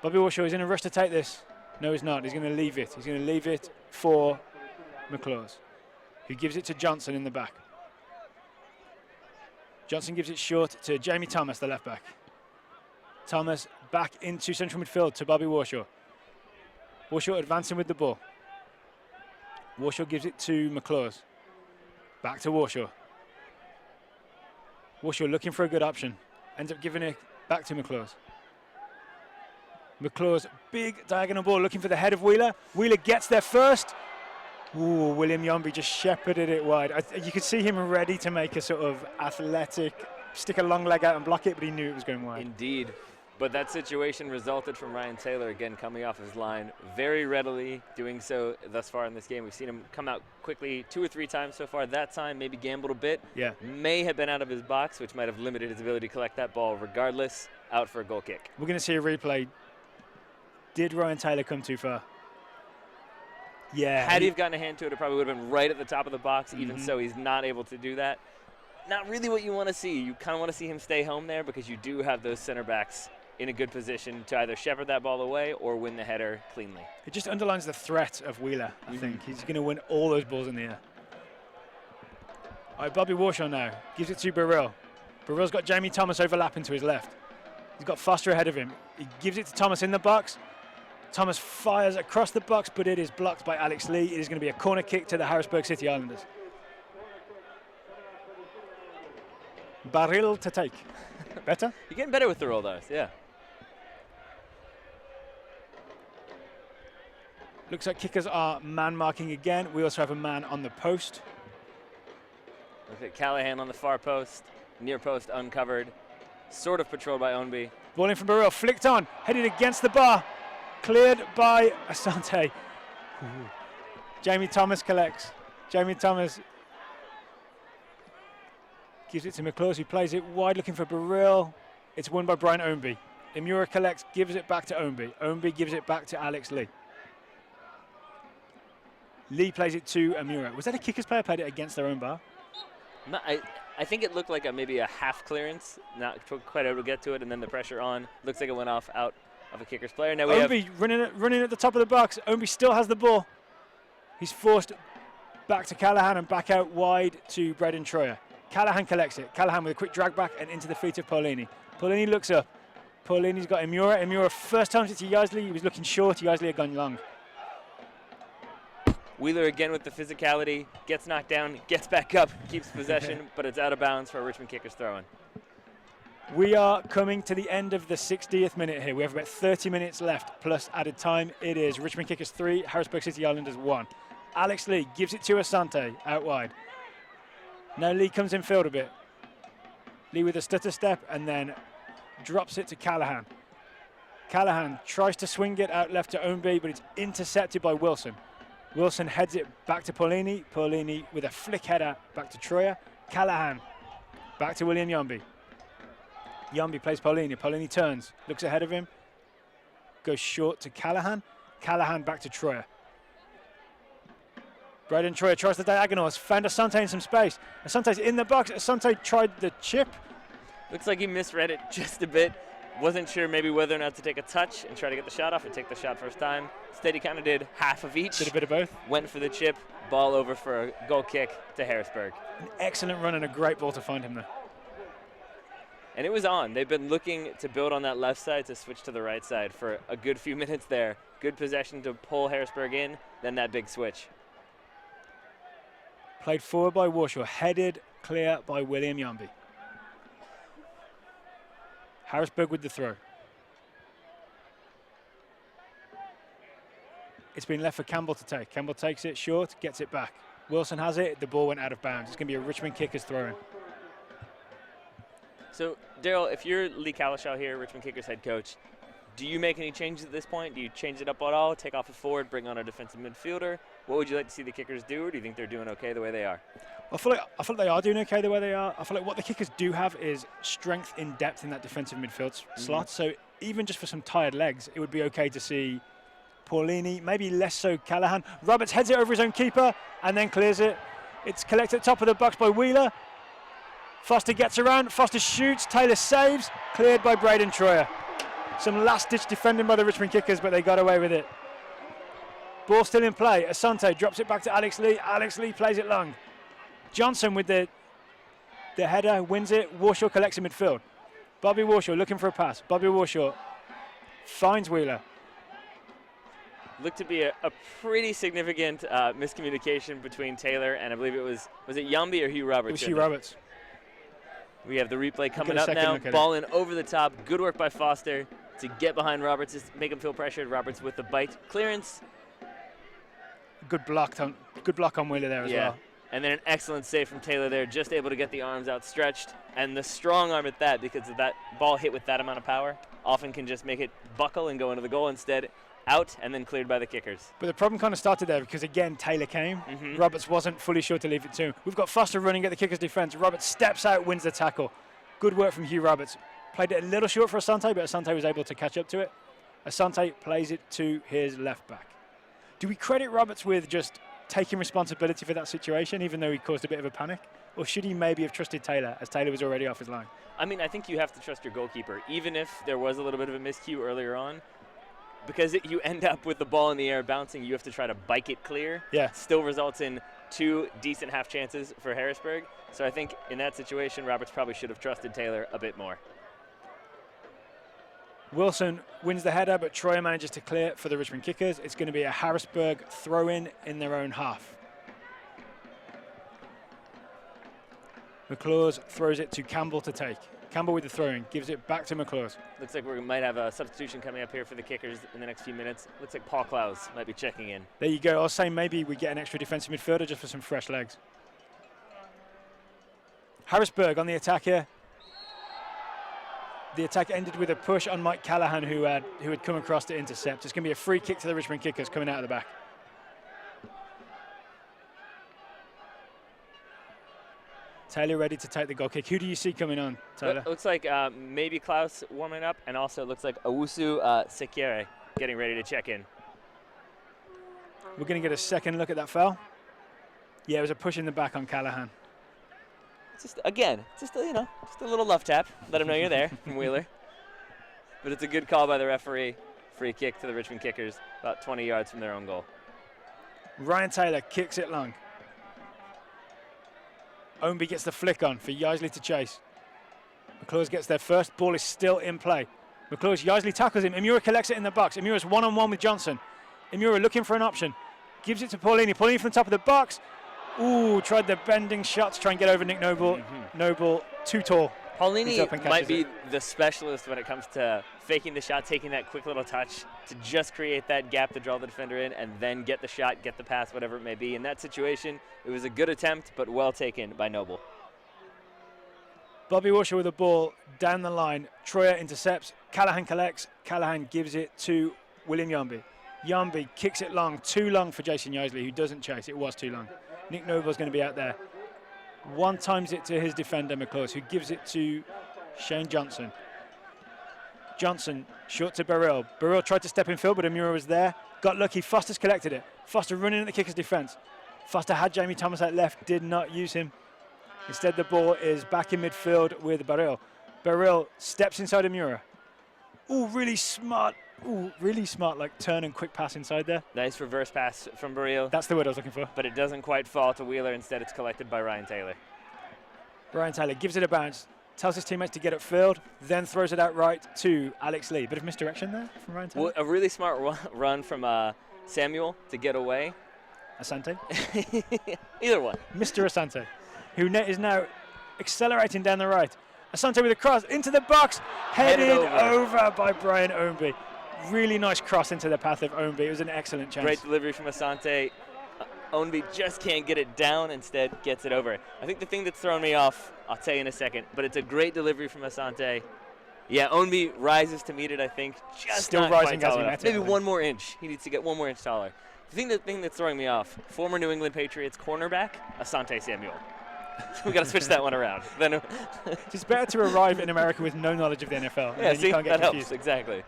Bobby Warshaw is in a rush to take this. No, he's not. He's going to leave it. He's going to leave it for McClaws, who gives it to Johnson in the back. Johnson gives it short to Jamie Thomas, the left back. Thomas back into central midfield to Bobby Warshaw. Warshaw advancing with the ball. Warshaw gives it to McClaws. Back to Warshaw. Warshaw looking for a good option. Ends up giving it back to McClaws. McClaws, big diagonal ball looking for the head of Wheeler. Wheeler gets there first. Ooh, William Yombi just shepherded it wide. You could see him ready to make a sort of athletic, stick a long leg out and block it, but he knew it was going wide. Indeed. But that situation resulted from Ryan Taylor, again, coming off his line very readily, doing so thus far in this game. We've seen him come out quickly 2 or 3 times so far. That time, maybe gambled a bit. Yeah. May have been out of his box, which might have limited his ability to collect that ball. Regardless, out for a goal kick. We're going to see a replay. Did Ryan Taylor come too far? Yeah. Had he gotten a hand to it, it probably would have been right at the top of the box. Even so, he's not able to do that. Not really what you want to see. You kind of want to see him stay home there because you do have those center backs in a good position to either shepherd that ball away or win the header cleanly. It just underlines the threat of Wheeler, I think. He's going to win all those balls in the air. All right, Bobby Warshaw now gives it to Burrell. Burrell's got Jamie Thomas overlapping to his left. He's got Foster ahead of him. He gives it to Thomas in the box. Thomas fires across the box, but it is blocked by Alex Lee. It is going to be a corner kick to the Harrisburg City Islanders. Baril to take. Better? You're getting better with the roll those, yeah. Looks like kickers are man marking again. We also have a man on the post. Look at Callahan on the far post, near post uncovered, sort of patrolled by Ownby. Ball in from Burrell, flicked on, headed against the bar. Cleared by Asante. Ooh. Jamie Thomas collects. Jamie Thomas gives it to McClaws, who plays it wide looking for Burrell. It's won by Brian Ownby. Imura collects, gives it back to Ownby. Ownby gives it back to Alex Lee. Lee plays it to Imura. Was that a kicker's player played it against their own bar? No, I think it looked like maybe a half clearance, not quite able to get to it, and then the pressure on. Looks like it went off out of a kicker's player. Now we Ownby running at the top of the box. Ownby still has the ball. He's forced back to Callahan and back out wide to Braden Troyer. Callahan collects it. Callahan with a quick drag back and into the feet of Paulini. Paulini looks up. Paulini's got Imura. Imura first time to Yaisley. He was looking short. Yaisley had gone long. Wheeler again with the physicality. Gets knocked down, gets back up, keeps possession, but it's out of bounds for a Richmond Kickers throw-in. We are coming to the end of the 60th minute here. We have about 30 minutes left plus added time. It is Richmond Kickers 3, Harrisburg City Islanders 1. Alex Lee gives it to Asante out wide. Now Lee comes in field a bit. Lee with a stutter step and then drops it to Callahan. Callahan tries to swing it out left to Ownby, but it's intercepted by Wilson. Wilson heads it back to Paulini. Paulini with a flick header back to Troyer. Callahan back to William Yumby. Yumby plays Paulini. Paulini turns, looks ahead of him, goes short to Callahan. Callahan back to Troyer. Braden Troyer tries the diagonal, has found Asante in some space. Asante's in the box. Asante tried the chip. Looks like he misread it just a bit. Wasn't sure maybe whether or not to take a touch and try to get the shot off or take the shot first time. Instead, he kind of did half of each. Did a bit of both. Went for the chip, ball over for a goal kick to Harrisburg. An excellent run and a great ball to find him there. And it was on. They've been looking to build on that left side to switch to the right side for a good few minutes there. Good possession to pull Harrisburg in, then that big switch. Played forward by Warshaw, headed clear by William Yumby. Harrisburg with the throw. It's been left for Campbell to take. Campbell takes it short, gets it back. Wilson has it, the ball went out of bounds. It's going to be a Richmond Kickers throw-in. So, Daryl, if you're Lee Kalishaw here, Richmond Kickers head coach, do you make any changes at this point? Do you change it up at all? Take off a forward, bring on a defensive midfielder? What would you like to see the Kickers do, or do you think they're doing okay the way they are? I feel like they are doing okay the way they are. I feel like what the Kickers do have is strength in depth in that defensive midfield slot. So even just for some tired legs, it would be okay to see Paulini, maybe less so Callahan. Roberts heads it over his own keeper and then clears it. It's collected at the top of the box by Wheeler. Foster gets around, Foster shoots, Taylor saves, cleared by Braden Troyer. Some last-ditch defending by the Richmond Kickers, but they got away with it. Ball still in play. Asante drops it back to Alex Lee. Alex Lee plays it long. Johnson with the header, wins it. Warshaw collects in midfield. Bobby Warshaw looking for a pass. Bobby Warshaw finds Wheeler. Looked to be a pretty significant miscommunication between Taylor and I believe it was it Yumby or Hugh Roberts? It was Hugh Roberts. We have the replay coming up now. Ball in over the top. Good work by Foster to get behind Roberts, just make him feel pressured. Roberts with the bite. Clearance. Good block on Wheeler there as well. And then an excellent save from Taylor there, just able to get the arms outstretched. And the strong arm at that, because of that ball hit with that amount of power, often can just make it buckle and go into the goal instead. Out and then cleared by the Kickers. But the problem kind of started there because, again, Taylor came. Roberts wasn't fully sure to leave it to him. We've got Foster running at the Kickers' defence. Roberts steps out, wins the tackle. Good work from Hugh Roberts. Played it a little short for Asante, but Asante was able to catch up to it. Asante plays it to his left back. Do we credit Roberts with just taking responsibility for that situation, even though he caused a bit of a panic? Or should he maybe have trusted Taylor, as Taylor was already off his line? I mean, I think you have to trust your goalkeeper, even if there was a little bit of a miscue earlier on. Because you end up with the ball in the air bouncing, you have to try to bike it clear. Yeah. It still results in 2 decent half chances for Harrisburg. So I think in that situation, Roberts probably should have trusted Taylor a bit more. Wilson wins the header, but Troyer manages to clear for the Richmond Kickers. It's going to be a Harrisburg throw-in in their own half. McClaws throws it to Campbell to take. Campbell with the throw-in, gives it back to McClaws. Looks like we might have a substitution coming up here for the Kickers in the next few minutes. Looks like Paul Klaus might be checking in. There you go. I was saying maybe we get an extra defensive midfielder just for some fresh legs. Harrisburg on the attack here. The attack ended with a push on Mike Callahan, who had come across to intercept. It's going to be a free kick to the Richmond Kickers coming out of the back. Taylor ready to take the goal kick. Who do you see coming on, Taylor? Looks like maybe Klaus warming up, and also it looks like Owusu Sekere getting ready to check in. We're going to get a second look at that foul. Yeah, it was a push in the back on Callahan. Just a little love tap. Let him know you're there from Wheeler. But it's a good call by the referee. Free kick to the Richmond Kickers, about 20 yards from their own goal. Ryan Taylor kicks it long. Ownby gets the flick on for Yaisley to chase. McClaws gets there first. Ball is still in play. McClaws, Yaisley tackles him. Imura collects it in the box. Imura's one-on-one with Johnson. Imura looking for an option. Gives it to Paulini. Paulini from the top of the box. Ooh, tried the bending shot to try and get over Nick Noble. Noble, too tall. Paulini up and might catches be it. the specialist when it comes to faking the shot, taking that quick little touch to just create that gap to draw the defender in and then get the shot, get the pass, whatever it may be. In that situation, it was a good attempt, but well taken by Noble. Bobby Warshaw with the ball down the line. Troyer intercepts. Callahan collects. Callahan gives it to William Yambi. Yambi kicks it long. Too long for Jason Yaisley, who doesn't chase. It was too long. Nick Noble's going to be out there. One times it to his defender, McClaus, who gives it to Shane Johnson. Johnson, short to Burrell. Burrell tried to step in field, but Amura was there. Got lucky. Foster's collected it. Foster running at the kicker's defence. Foster had Jamie Thomas out left, did not use him. Instead, the ball is back in midfield with Burrell. Burrell steps inside Amura. Ooh, really smart. Ooh, really smart, like turn and quick pass inside there. Nice reverse pass from Burrell. That's the word I was looking for. But it doesn't quite fall to Wheeler. Instead, it's collected by Ryan Taylor. Ryan Taylor gives it a bounce, tells his teammates to get upfield, then throws it out right to Alex Lee. Bit of misdirection there from Ryan Taylor. Well, a really smart run from Samuel to get away. Asante. Either one. Mr. Asante, who is now accelerating down the right. Asante with a cross into the box, headed over by Brian Ownby. Really nice cross into the path of Ownby. It was an excellent chance. Great delivery from Asante. Ownby just can't get it down, instead gets it over. I think the thing that's thrown me off, I'll tell you in a second, but it's a great delivery from Asante. Yeah, Ownby rises to meet it, I think. Just still not rising quite as tall he enough. met it. Maybe 1 more inch. He needs to get 1 more inch taller. The thing that's throwing me off, former New England Patriots cornerback, Asante Samuel. We got to switch that one around. Then it's better to arrive in America with no knowledge of the NFL. Yeah, see, you can't get that confused. helps, exactly.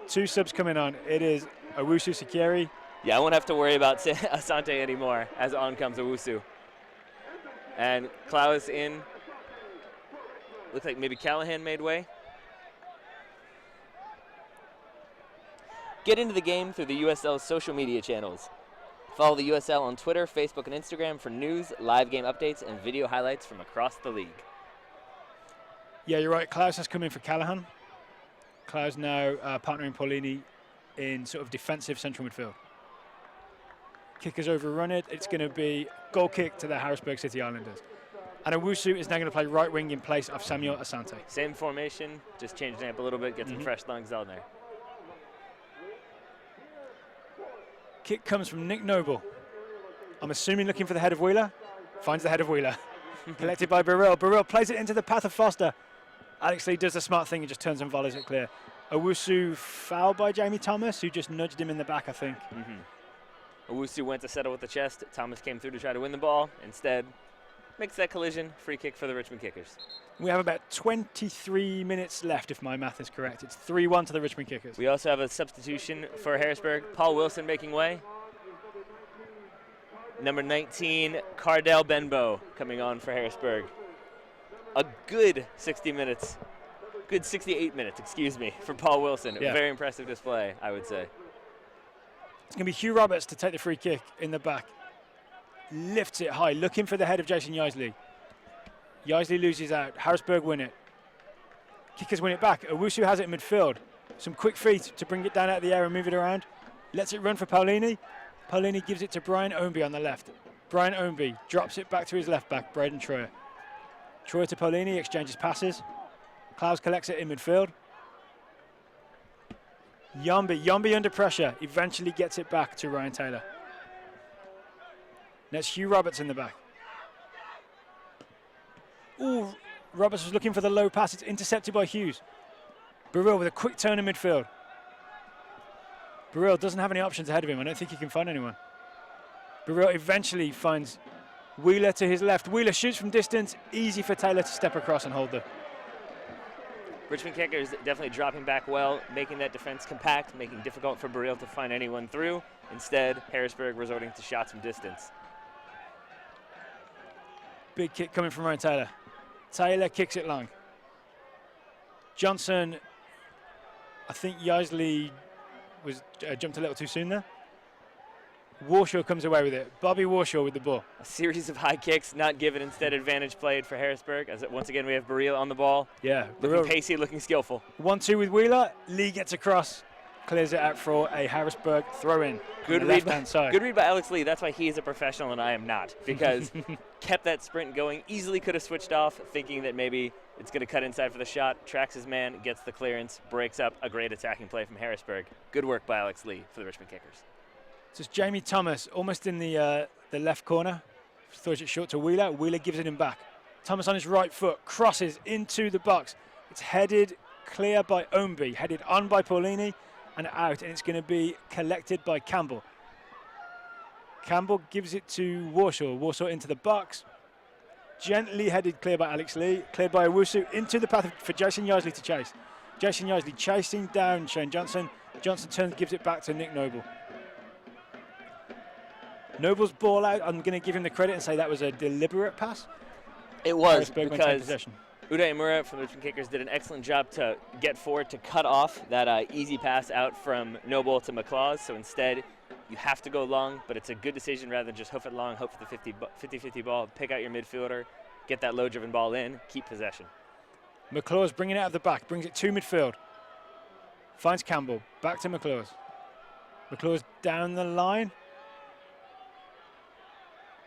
2 subs coming on. It is Owusu Sikiri. Yeah, I won't have to worry about Asante anymore as on comes Owusu. And Klaus in. Looks like maybe Callahan made way. Get into the game through the USL's social media channels. Follow the USL on Twitter, Facebook, and Instagram for news, live game updates, and video highlights from across the league. Yeah, you're right. Klaus has come in for Callahan. Klaus now partnering Paulini in sort of defensive central midfield. Kickers overrun it. It's going to be goal kick to the Harrisburg City Islanders. And Owusu is now going to play right wing in place of Samuel Asante. Same formation, just changing it up a little bit, get some fresh lungs down there. Kick comes from Nick Noble. I'm assuming looking for the head of Wheeler. Finds the head of Wheeler. Collected by Burrell. Burrell plays it into the path of Foster. Alex Lee does the smart thing and just turns and volleys it clear. Owusu fouled by Jamie Thomas, who just nudged him in the back, I think. Owusu went to settle with the chest. Thomas came through to try to win the ball. Instead, makes that collision. Free kick for the Richmond Kickers. We have about 23 minutes left, if my math is correct. It's 3-1 to the Richmond Kickers. We also have a substitution for Harrisburg. Paul Wilson making way. Number 19, Cardell Benbow coming on for Harrisburg. A good 60 minutes. Good 68 minutes, excuse me, for Paul Wilson. Yeah. A very impressive display, I would say. It's going to be Hugh Roberts to take the free kick in the back. Lifts it high, looking for the head of Jason Yaisley. Yaisley loses out. Harrisburg win it. Kickers win it back. Owusu has it in midfield. Some quick feet to bring it down out of the air and move it around. Lets it run for Paulini. Paulini gives it to Brian Ownby on the left. Brian Ownby drops it back to his left back, Braden Troyer. Troyer to Paulini, exchanges passes. Klaus collects it in midfield. Yambi under pressure, eventually gets it back to Ryan Taylor. That's Hugh Roberts in the back. Ooh, Roberts was looking for the low pass. It's intercepted by Hughes. Burrell with a quick turn in midfield. Burrell doesn't have any options ahead of him. I don't think he can find anyone. Burrell eventually finds Wheeler to his left. Wheeler shoots from distance. Easy for Taylor to step across and hold the. Richmond Kickers definitely dropping back well, making that defense compact, making it difficult for Burrell to find anyone through. Instead, Harrisburg resorting to shots from distance. Big kick coming from Ryan Taylor. Taylor kicks it long. Johnson, I think Yaisley was jumped a little too soon there. Warshaw comes away with it. Bobby Warshaw with the ball. A series of high kicks not given, instead advantage played for Harrisburg, as once again we have Burrell on the ball. Yeah. Looking pacey, looking skillful. 1-2 with Wheeler. Lee gets across. clears it out for a Harrisburg throw-in. Good on the read, left-hand side. good read by Alex Lee. That's why he is a professional and I am not, because kept that sprint going. Easily could have switched off, thinking that maybe it's going to cut inside for the shot. Tracks his man, gets the clearance, breaks up a great attacking play from Harrisburg. Good work by Alex Lee for the Richmond Kickers. So it's Jamie Thomas almost in the left corner. Throws it short to Wheeler. Wheeler gives it him back. Thomas on his right foot crosses into the box. It's headed clear by Ownby, headed on by Paulini and out, and it's going to be collected by Campbell. Campbell gives it to Warsaw. Warsaw into the box. Gently headed clear by Alex Lee, cleared by Owusu into the path for Jason Yaisley to chase. Jason Yaisley chasing down Shane Johnson. Johnson turns, gives it back to Nick Noble. Noble's ball out. I'm going to give him the credit and say that was a deliberate pass. It was, Harrisburg because possession. Uday Imura from the Richmond Kickers did an excellent job to get forward to cut off that easy pass out from Noble to McLaws. So instead, you have to go long, but it's a good decision rather than just hoof it long, hope for the 50-50 ball, pick out your midfielder, get that low-driven ball in, keep possession. McLaws bringing it out of the back, brings it to midfield. Finds Campbell, back to McLaws. McLaws down the line.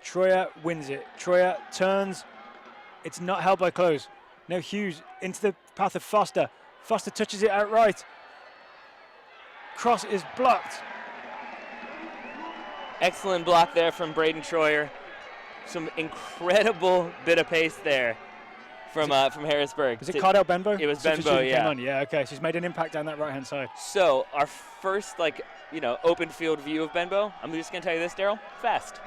Troyer wins it. Troyer turns. It's not held by Close. Now Hughes into the path of Foster. Foster touches it outright. Cross is blocked. Excellent block there from Braden Troyer. Some incredible bit of pace there from Harrisburg. Was it Cardell Benbow? It was Benbow, yeah. Yeah, okay. So he's made an impact down that right-hand side. So our first, open field view of Benbow, I'm just going to tell you this, Daryl, fast.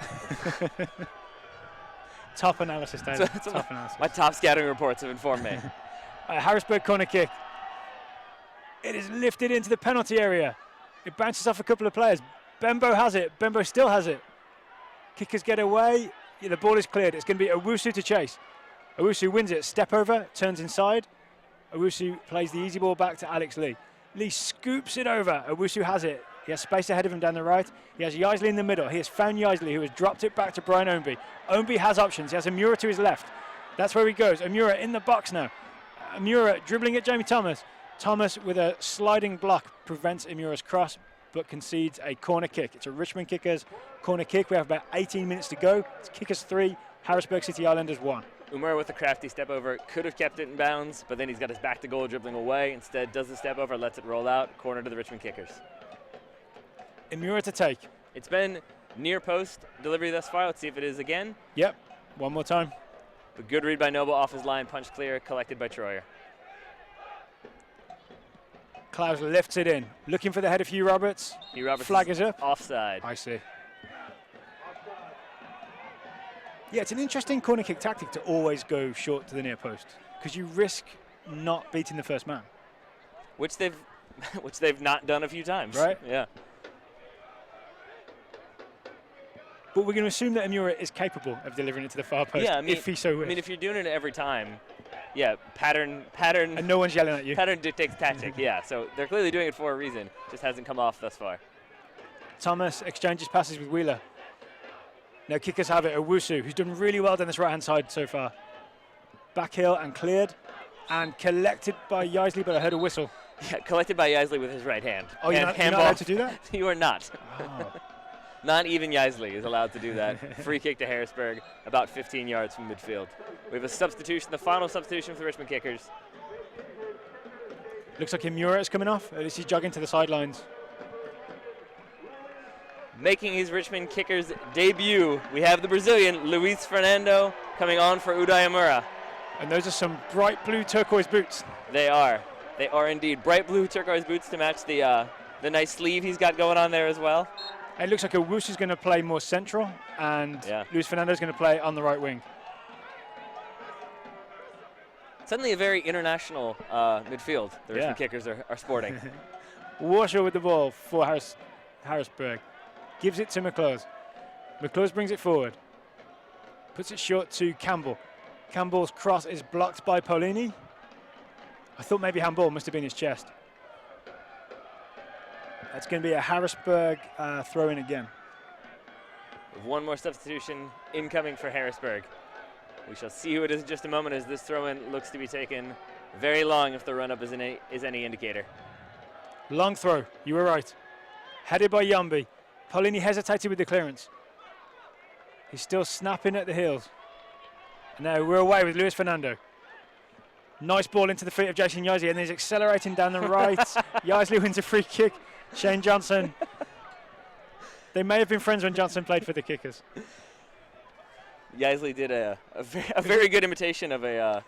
Top analysis, David. Top analysis. My top scouting reports have informed me. Harrisburg corner kick. It is lifted into the penalty area. It bounces off a couple of players. Benbow has it. Benbow still has it. Kickers get away. Yeah, the ball is cleared. It's going to be Owusu to chase. Owusu wins it. Step over, turns inside. Owusu plays the easy ball back to Alex Lee. Lee scoops it over. Owusu has it. He has space ahead of him down the right. He has Yaisley in the middle. He has found Yaisley, who has dropped it back to Brian Ownby. Ownby has options. He has Imura to his left. That's where he goes. Imura in the box now. Imura dribbling at Jamie Thomas. Thomas with a sliding block prevents Imura's cross, but concedes a corner kick. It's a Richmond Kickers corner kick. We have about 18 minutes to go. It's Kickers 3, Harrisburg City Islanders 1. Umura with a crafty step over, could have kept it in bounds, but then he's got his back to goal dribbling away. Instead, does the step over, lets it roll out. Corner to the Richmond Kickers. Imura to take. It's been near post delivery thus far. Let's see if it is again. Yep, one more time. But good read by Noble off his line, punch clear, collected by Troyer. Klaus lifts it in, looking for the head of Hugh Roberts. Hugh Roberts flag is up. Offside. I see. Yeah, it's an interesting corner kick tactic to always go short to the near post because you risk not beating the first man. Which they've not done a few times. Right? Yeah. But we're going to assume that Imura is capable of delivering it to the far post if he so wishes. I mean, if you're doing it every time, yeah, pattern. And no one's yelling at you. Pattern dictates tactic, yeah. So they're clearly doing it for a reason. Just hasn't come off thus far. Thomas exchanges passes with Wheeler. Now kickers have it. Owusu, who's done really well down this right-hand side so far. Back heel and cleared. And collected by Yaisley, but I heard a whistle. Yeah, collected by Yaisley with his right hand. Oh, you're not allowed to do that? You are not. Oh. Not even Yaisley is allowed to do that. Free kick to Harrisburg, about 15 yards from midfield. We have a substitution, the final substitution for the Richmond Kickers. Looks like Imura is coming off. At least he's jogging to the sidelines. Making his Richmond Kickers debut, we have the Brazilian, Luis Fernando, coming on for Uday Imura. And those are some bright blue turquoise boots. They are. They are indeed. Bright blue turquoise boots to match the nice sleeve he's got going on there as well. It looks like Owusu is going to play more central, and Luis Fernando is going to play on the right wing. Suddenly a very international midfield the Richmond Kickers are sporting. Warsaw with the ball for Harrisburg. Gives it to McLaws. McLaws brings it forward. Puts it short to Campbell. Campbell's cross is blocked by Paulini. I thought maybe handball, must have been his chest. That's going to be a Harrisburg throw-in again. One more substitution incoming for Harrisburg. We shall see who it is in just a moment as this throw-in looks to be taken very long if the run-up is any indicator. Long throw. You were right. Headed by Yumby. Paulini hesitated with the clearance. He's still snapping at the heels. And now we're away with Luis Fernando. Nice ball into the feet of Jason Yaisley, and he's accelerating down the right. Yaisley wins a free kick. Shane Johnson. They may have been friends when Johnson played for the Kickers. Yaisley did a very good imitation of a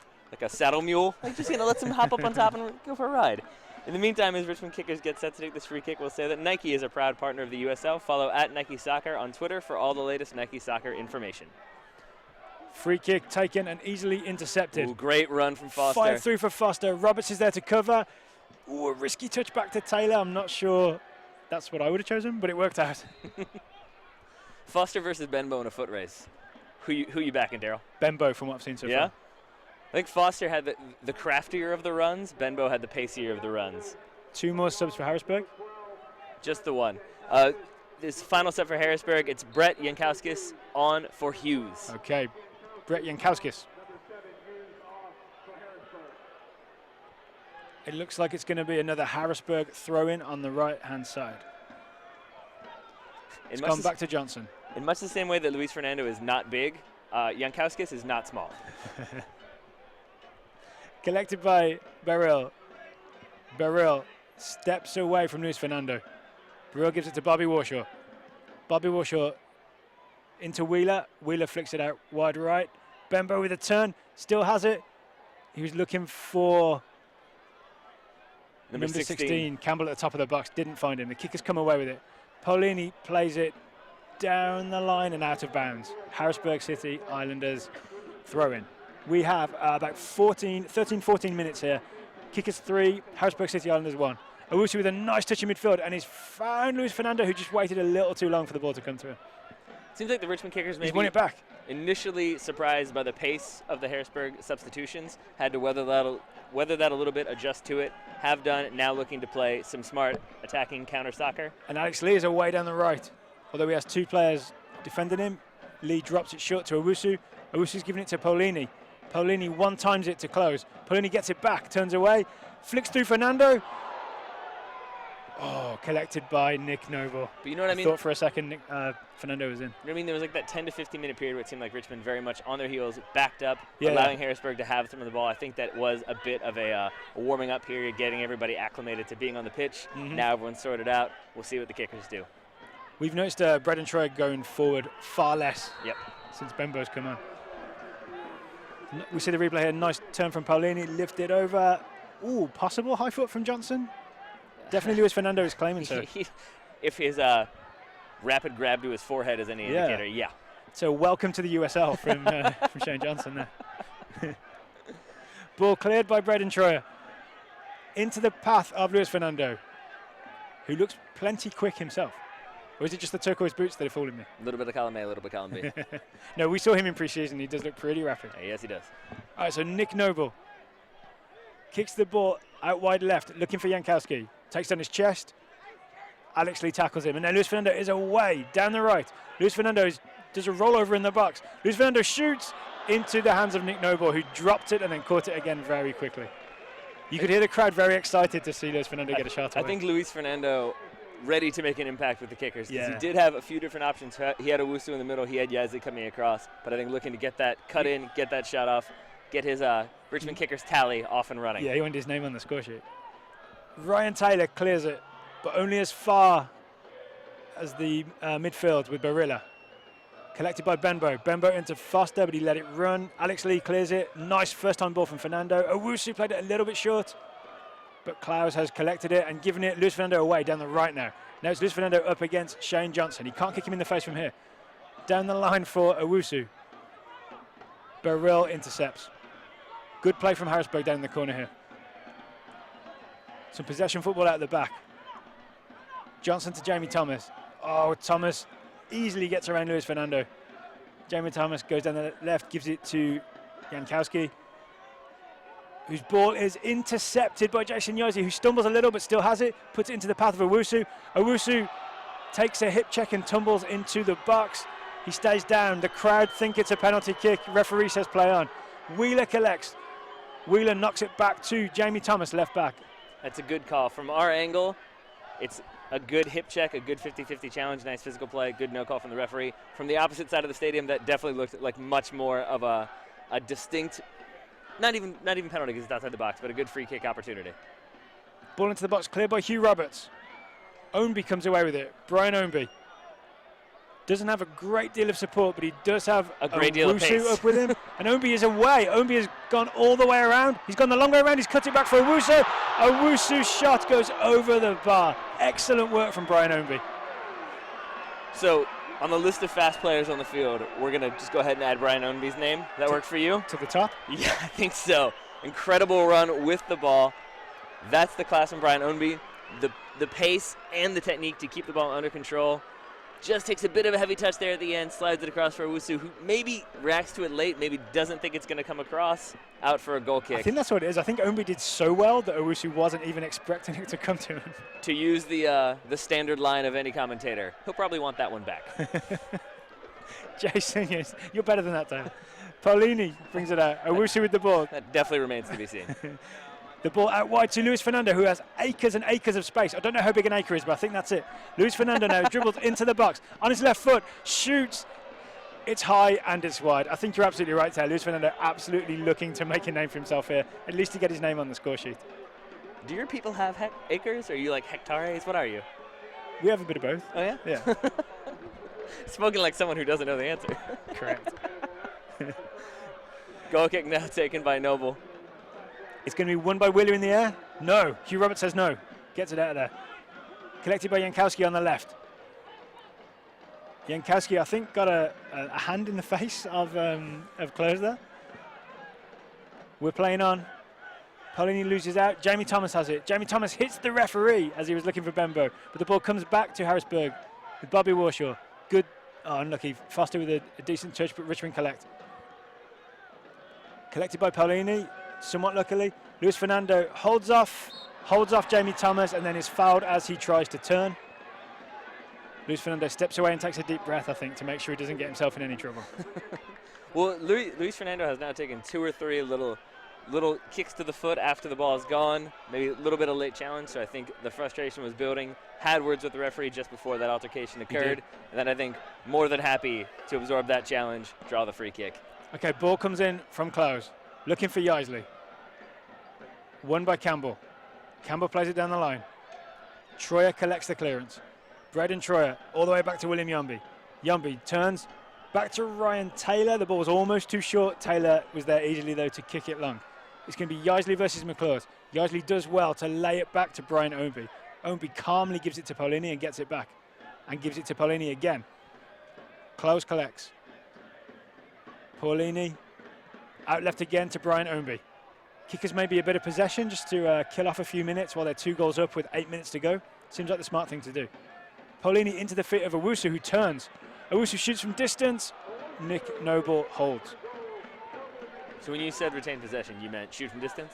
saddle mule. Like just lets him hop up on top and go for a ride. In the meantime, as Richmond Kickers get set to take this free kick, we'll say that Nike is a proud partner of the USL. Follow @Nike Soccer on Twitter for all the latest Nike Soccer information. Free kick taken and easily intercepted. Ooh, great run from Foster. 5-3 for Foster. Roberts is there to cover. Ooh, a risky touch back to Taylor. I'm not sure that's what I would have chosen, but it worked out. Foster versus Benbow in a foot race. Who you backing, Daryl? Benbow, from what I've seen so far. I think Foster had the craftier of the runs. Benbow had the pacier of the runs. 2 more subs for Harrisburg. Just the one. This final sub for Harrisburg, it's Brett Jankowskis on for Hughes. Okay, Brett Jankowskis. It looks like it's going to be another Harrisburg throw-in on the right-hand side. It's gone back to Johnson. In much the same way that Luis Fernando is not big, Jankowskis is not small. Collected by Beryl. Beryl steps away from Luis Fernando. Beryl gives it to Bobby Warshaw. Bobby Warshaw into Wheeler. Wheeler flicks it out wide right. Benbow with a turn. Still has it. He was looking for number 16. Campbell at the top of the box. Didn't find him. The kickers come away with it. Paulini plays it down the line and out of bounds. Harrisburg City Islanders throw in. We have about 13, 14 minutes here. Kickers 3, Harrisburg City Islanders 1. Owusu with a nice touch in midfield, and he's found Luis Fernando, who just waited a little too long for the ball to come through. Seems like the Richmond Kickers maybe won it back. Initially surprised by the pace of the Harrisburg substitutions, had to weather that a little bit, adjust to it, have done, now looking to play some smart attacking counter soccer. And Alex Lee is away down the right. Although he has 2 players defending him, Lee drops it short to Owusu. Owusu's giving it to Paulini. Paulini one-times it to close. Paulini gets it back, turns away, flicks through Fernando. Oh, collected by Nick Noble. But you know what I mean? Thought for a second Fernando was in. You know what I mean? There was like that 10 to 15 minute period where it seemed like Richmond very much on their heels, backed up, allowing Harrisburg to have some of the ball. I think that was a bit of a warming up period, getting everybody acclimated to being on the pitch. Now everyone's sorted out. We'll see what the kickers do. We've noticed Braden Troy going forward far less since Benbow's come on. We see the replay here. Nice turn from Paulini, lifted over. Ooh, possible high foot from Johnson. Definitely Luis Fernando is claiming so. If his rapid grab to his forehead is any indicator, So welcome to the USL from Shane Johnson there. Ball cleared by Braden Troyer. Into the path of Luis Fernando, who looks plenty quick himself. Or is it just the turquoise boots that are fooling me? A little bit of column A, a little bit of column B. No, we saw him in pre-season. He does look pretty rapid. Yes, he does. All right, so Nick Noble kicks the ball out wide left, looking for Jankowski. Takes on his chest. Alex Lee tackles him. And then Luis Fernando is away, down the right. Luis Fernando does a rollover in the box. Luis Fernando shoots into the hands of Nick Noble, who dropped it and then caught it again very quickly. You could hear the crowd very excited to see Luis Fernando get a shot away. I think Luis Fernando ready to make an impact with the kickers. He did have a few different options. He had Owusu in the middle. He had Yaisley coming across. But I think looking to get that cut in, get that shot off, get his Richmond Kickers tally off and running. Yeah, he wanted his name on the score sheet. Ryan Taylor clears it, but only as far as the midfield with Barilla. Collected by Benbow. Benbow into Foster, but he let it run. Alex Lee clears it. Nice first-time ball from Fernando. Owusu played it a little bit short, but Klaus has collected it and given it Luis Fernando away down the right now. Now it's Luis Fernando up against Shane Johnson. He can't kick him in the face from here. Down the line for Owusu. Beryl intercepts. Good play from Harrisburg down in the corner here. Some possession football out of the back. Johnson to Jamie Thomas. Oh, Thomas easily gets around Luis Fernando. Jamie Thomas goes down the left, gives it to Jankowski, whose ball is intercepted by Jason Yaisley, who stumbles a little but still has it, puts it into the path of Owusu. Owusu takes a hip check and tumbles into the box. He stays down. The crowd think it's a penalty kick. Referee says play on. Wheeler collects. Wheeler knocks it back to Jamie Thomas, left back. That's a good call. From our angle, It's a good hip check, a good 50-50 challenge, nice physical play, good no call from the referee. From the opposite side of the stadium, that definitely looked like much more of a distinct, not even penalty because it's outside the box, but a good free kick opportunity. Ball into the box, cleared by Hugh Roberts. Ownby comes away with it. Brian Ownby doesn't have a great deal of support, but he does have a great deal of pace up with him. And Ownby is away. Ownby has gone all the way around. He's gone the long way around. He's cut it back for Owusu. Owusu's shot goes over the bar. Excellent work from Brian Ownby. So, on the list of fast players on the field, we're going to just go ahead and add Brian Ownby's name. That work for you? To the top? Yeah, I think so. Incredible run with the ball. That's the class from Brian Ownby. The pace and the technique to keep the ball under control. Just takes a bit of a heavy touch there at the end, slides it across for Owusu, who maybe reacts to it late, maybe doesn't think it's going to come across, out for a goal kick. I think that's what it is. I think Ownby did so well that Owusu wasn't even expecting it to come to him. To use the standard line of any commentator, he'll probably want that one back. Jason, yes, you're better than that, Tyler. Paulini brings it out. Owusu with the ball. That definitely remains to be seen. The ball out wide to Luis Fernando, who has acres and acres of space. I don't know how big an acre is, but I think that's it. Luis Fernando now dribbles into the box. On his left foot, shoots. It's high and it's wide. I think you're absolutely right there. Luis Fernando absolutely looking to make a name for himself here, at least to get his name on the score sheet. Do your people have acres? Or are you like hectares? What are you? We have a bit of both. Oh, yeah? Yeah. Spoken like someone who doesn't know the answer. Correct. Goal kick now taken by Noble. It's going to be won by Wheeler in the air. No. Hugh Roberts says no. Gets it out of there. Collected by Jankowski on the left. Jankowski, I think, got a hand in the face of Close there. We're playing on. Paulini loses out. Jamie Thomas has it. Jamie Thomas hits the referee as he was looking for Bembo. But the ball comes back to Harrisburg with Bobby Warshaw. Good. Oh, unlucky. Foster with a decent touch, but Richmond collect. Collected by Paulini. Somewhat luckily, Luis Fernando holds off Jamie Thomas and then is fouled as he tries to turn. Luis Fernando steps away and takes a deep breath, I think, to make sure he doesn't get himself in any trouble. Well, Luis Fernando has now taken 2 or 3 little kicks to the foot after the ball is gone, maybe a little bit of late challenge, so I think the frustration was building. Had words with the referee just before that altercation occurred, and then I think more than happy to absorb that challenge, draw the free kick. Okay, ball comes in from Close. Looking for Yaisley. Won by Campbell. Campbell plays it down the line. Troyer collects the clearance. Braden Troyer all the way back to William Yumby. Yumby turns back to Ryan Taylor. The ball was almost too short. Taylor was there easily, though, to kick it long. It's going to be Yaisley versus McClure. Yaisley does well to lay it back to Brian Ownby. Ownby calmly gives it to Paulini and gets it back. And gives it to Paulini again. Close collects. Paulini out left again to Brian Ownby. Kickers maybe a bit of possession just to kill off a few minutes while they're 2 goals up with 8 minutes to go. Seems like the smart thing to do. Paulini into the feet of Owusu, who turns. Owusu shoots from distance. Nick Noble holds. So when you said retain possession, you meant shoot from distance?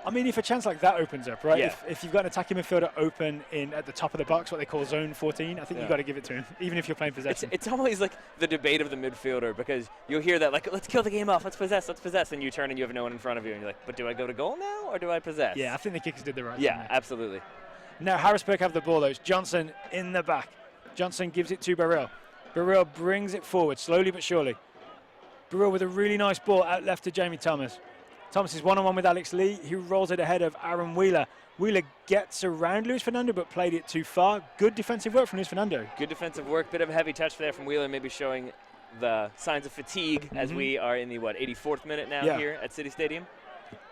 I mean, if a chance like that opens up, right? Yeah. If you've got an attacking midfielder open in at the top of the box, what they call zone 14, I think you've got to give it to him, even if you're playing possession. It's always like the debate of the midfielder, because you'll hear that, like, let's kill the game off, let's possess, and you turn and you have no one in front of you, and you're like, but do I go to goal now, or do I possess? Yeah, I think the kickers did the right thing. Yeah, absolutely. Now Harrisburg have the ball, though. It's Johnson in the back. Johnson gives it to Burrell. Burrell brings it forward, slowly but surely. Burrell with a really nice ball out left to Jamie Thomas. Thomas is one-on-one with Alex Lee, who rolls it ahead of Aaron Wheeler. Wheeler gets around Luis Fernando, but played it too far. Good defensive work from Luis Fernando. Good defensive work, bit of a heavy touch there from Wheeler, maybe showing the signs of fatigue as we are in the, 84th minute now here at City Stadium.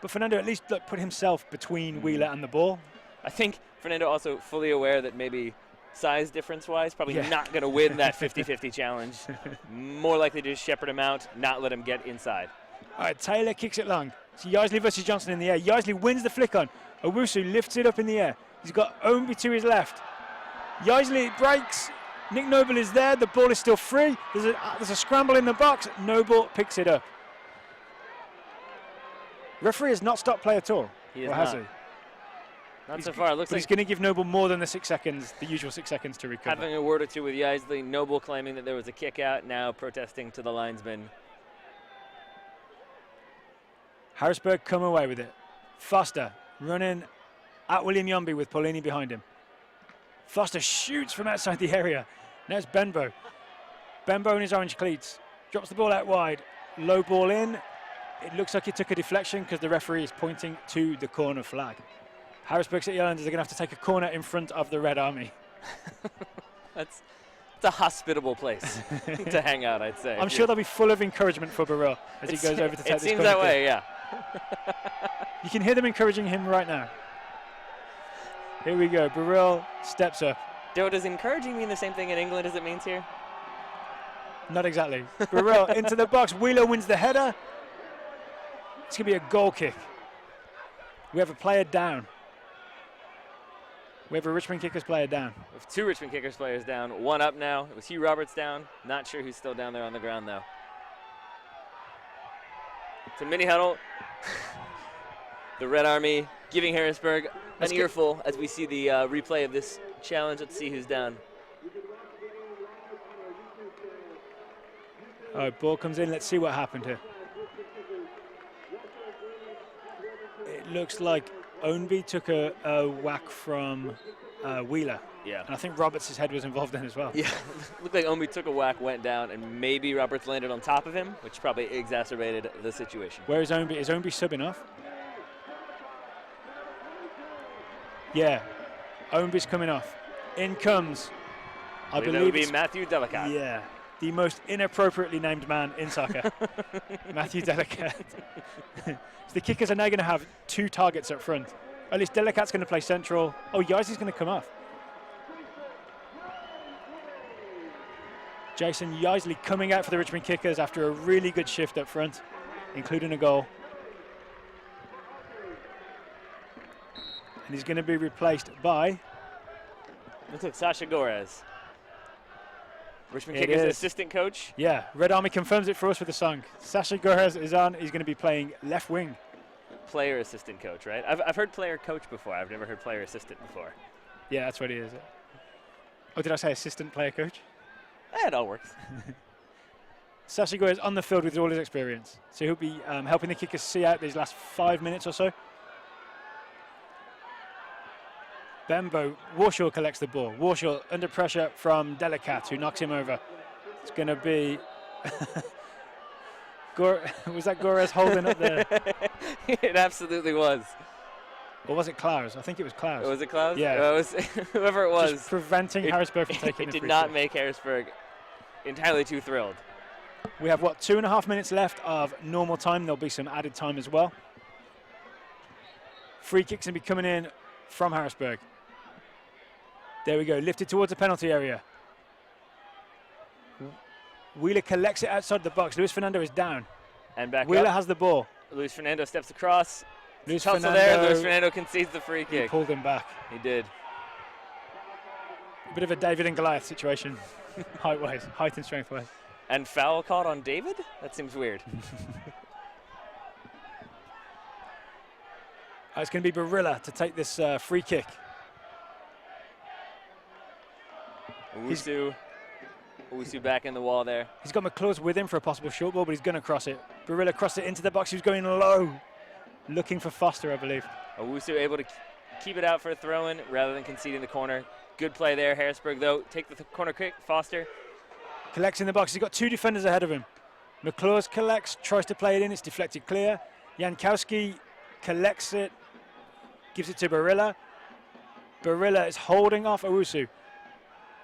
But Fernando at least put himself between Wheeler and the ball. I think Fernando also fully aware that maybe size difference-wise, probably not going to win that 50-50 challenge. More likely to just shepherd him out, not let him get inside. All right, Taylor kicks it long. So Yaisley versus Johnson in the air. Yaisley wins the flick on. Owusu lifts it up in the air. He's got Ownby to his left. Yaisley breaks. Nick Noble is there. The ball is still free. There's a scramble in the box. Noble picks it up. Referee has not stopped play at all. He has he? Not so far. It looks like he's going to give Noble more than the 6 seconds, the usual 6 seconds to recover. Having a word or two with Yaisley. Noble claiming that there was a kick out, now protesting to the linesman. Harrisburg come away with it. Foster running at William Yumby with Paulini behind him. Foster shoots from outside the area. Now it's Benbow. Benbow in his orange cleats. Drops the ball out wide. Low ball in. It looks like he took a deflection because the referee is pointing to the corner flag. Harrisburg City Islanders are going to have to take a corner in front of the Red Army. It's a hospitable place to hang out, I'd say. I'm sure they'll be full of encouragement for Burrell as he goes over to take this corner. It seems that way, yeah. You can hear them encouraging him right now. Here we go. Burrell steps up. Does encouraging mean the same thing in England as it means here? Not exactly. Burrell into the box. Wheeler wins the header. It's going to be a goal kick. We have a player down. We have a Richmond Kickers player down. We have 2 Richmond Kickers players down. 1 up now. It was Hugh Roberts down. Not sure who's still down there on the ground, though. It's a mini huddle. The Red Army giving Harrisburg an earful as we see the replay of this challenge. Let's see who's down. All right, ball comes in. Let's see what happened here. It looks like Ownby took a whack from Wheeler. Yeah. And I think Roberts' head was involved in as well. Yeah. Looked like Ownby took a whack, went down, and maybe Roberts landed on top of him, which probably exacerbated the situation. Where is Ownby? Is Ownby subbing off? Yeah. Ownby's coming off. In comes, I believe it would be Matthew Delicat. Yeah. The most inappropriately named man in soccer. Matthew Delicat. So the Kickers are now going to have 2 targets up front. At least Delicat's going to play central. Oh, Yizey's going to come off. Jason Yizley coming out for the Richmond Kickers after a really good shift up front, including a goal. And he's going to be replaced by... Looks like Sasha Gorez. Richmond Kickers assistant coach. Yeah, Red Army confirms it for us with the song. Sasha Gorez is on. He's going to be playing left wing. Player assistant coach, right? I've heard player coach before. I've never heard player assistant before. Yeah, that's what he is. Oh, did I say assistant player coach? It all works. Sasha Gorez on the field with all his experience. So he'll be helping the Kickers see out these last 5 minutes or so. Bembo, Warshaw collects the ball. Warshaw under pressure from Delicat, who knocks him over. It's going to be... was that Gorez holding up there? It absolutely was. Or was it Klaus? I think it was Klaus. Was it Klaus? Yeah. It was whoever it was. Just preventing Harrisburg from taking the It free did not kick. make Harrisburg entirely too thrilled. We have, 2.5 minutes left of normal time. There'll be some added time as well. Free kicks going to be coming in from Harrisburg. There we go, lifted towards the penalty area. Wheeler collects it outside the box. Luis Fernando is down. And back Wheeler up. has the ball. Luis Fernando steps across. Luis Tussle Fernando, there. Luis Fernando concedes the free kick. He pulled him back. He did. A bit of a David and Goliath situation, height and strength wise. And foul called on David? That seems weird. It's going to be Barilla to take this free kick. Owusu back in the wall there. He's got McClure with him for a possible short ball, but he's going to cross it. Barilla crossed it into the box. He was going low, looking for Foster, I believe. Owusu able to keep it out for a throw-in rather than conceding the corner. Good play there. Harrisburg, though, take the corner kick. Foster. Collects in the box. He's got 2 defenders ahead of him. McClure collects, tries to play it in. It's deflected clear. Jankowski collects it, gives it to Barilla. Barilla is holding off Owusu.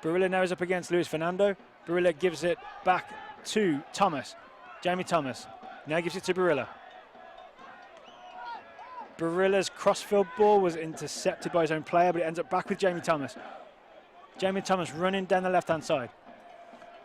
Barilla now is up against Luis Fernando. Barilla gives it back to Thomas. Jamie Thomas now gives it to Barilla. Barilla's crossfield ball was intercepted by his own player, but it ends up back with Jamie Thomas. Jamie Thomas running down the left-hand side.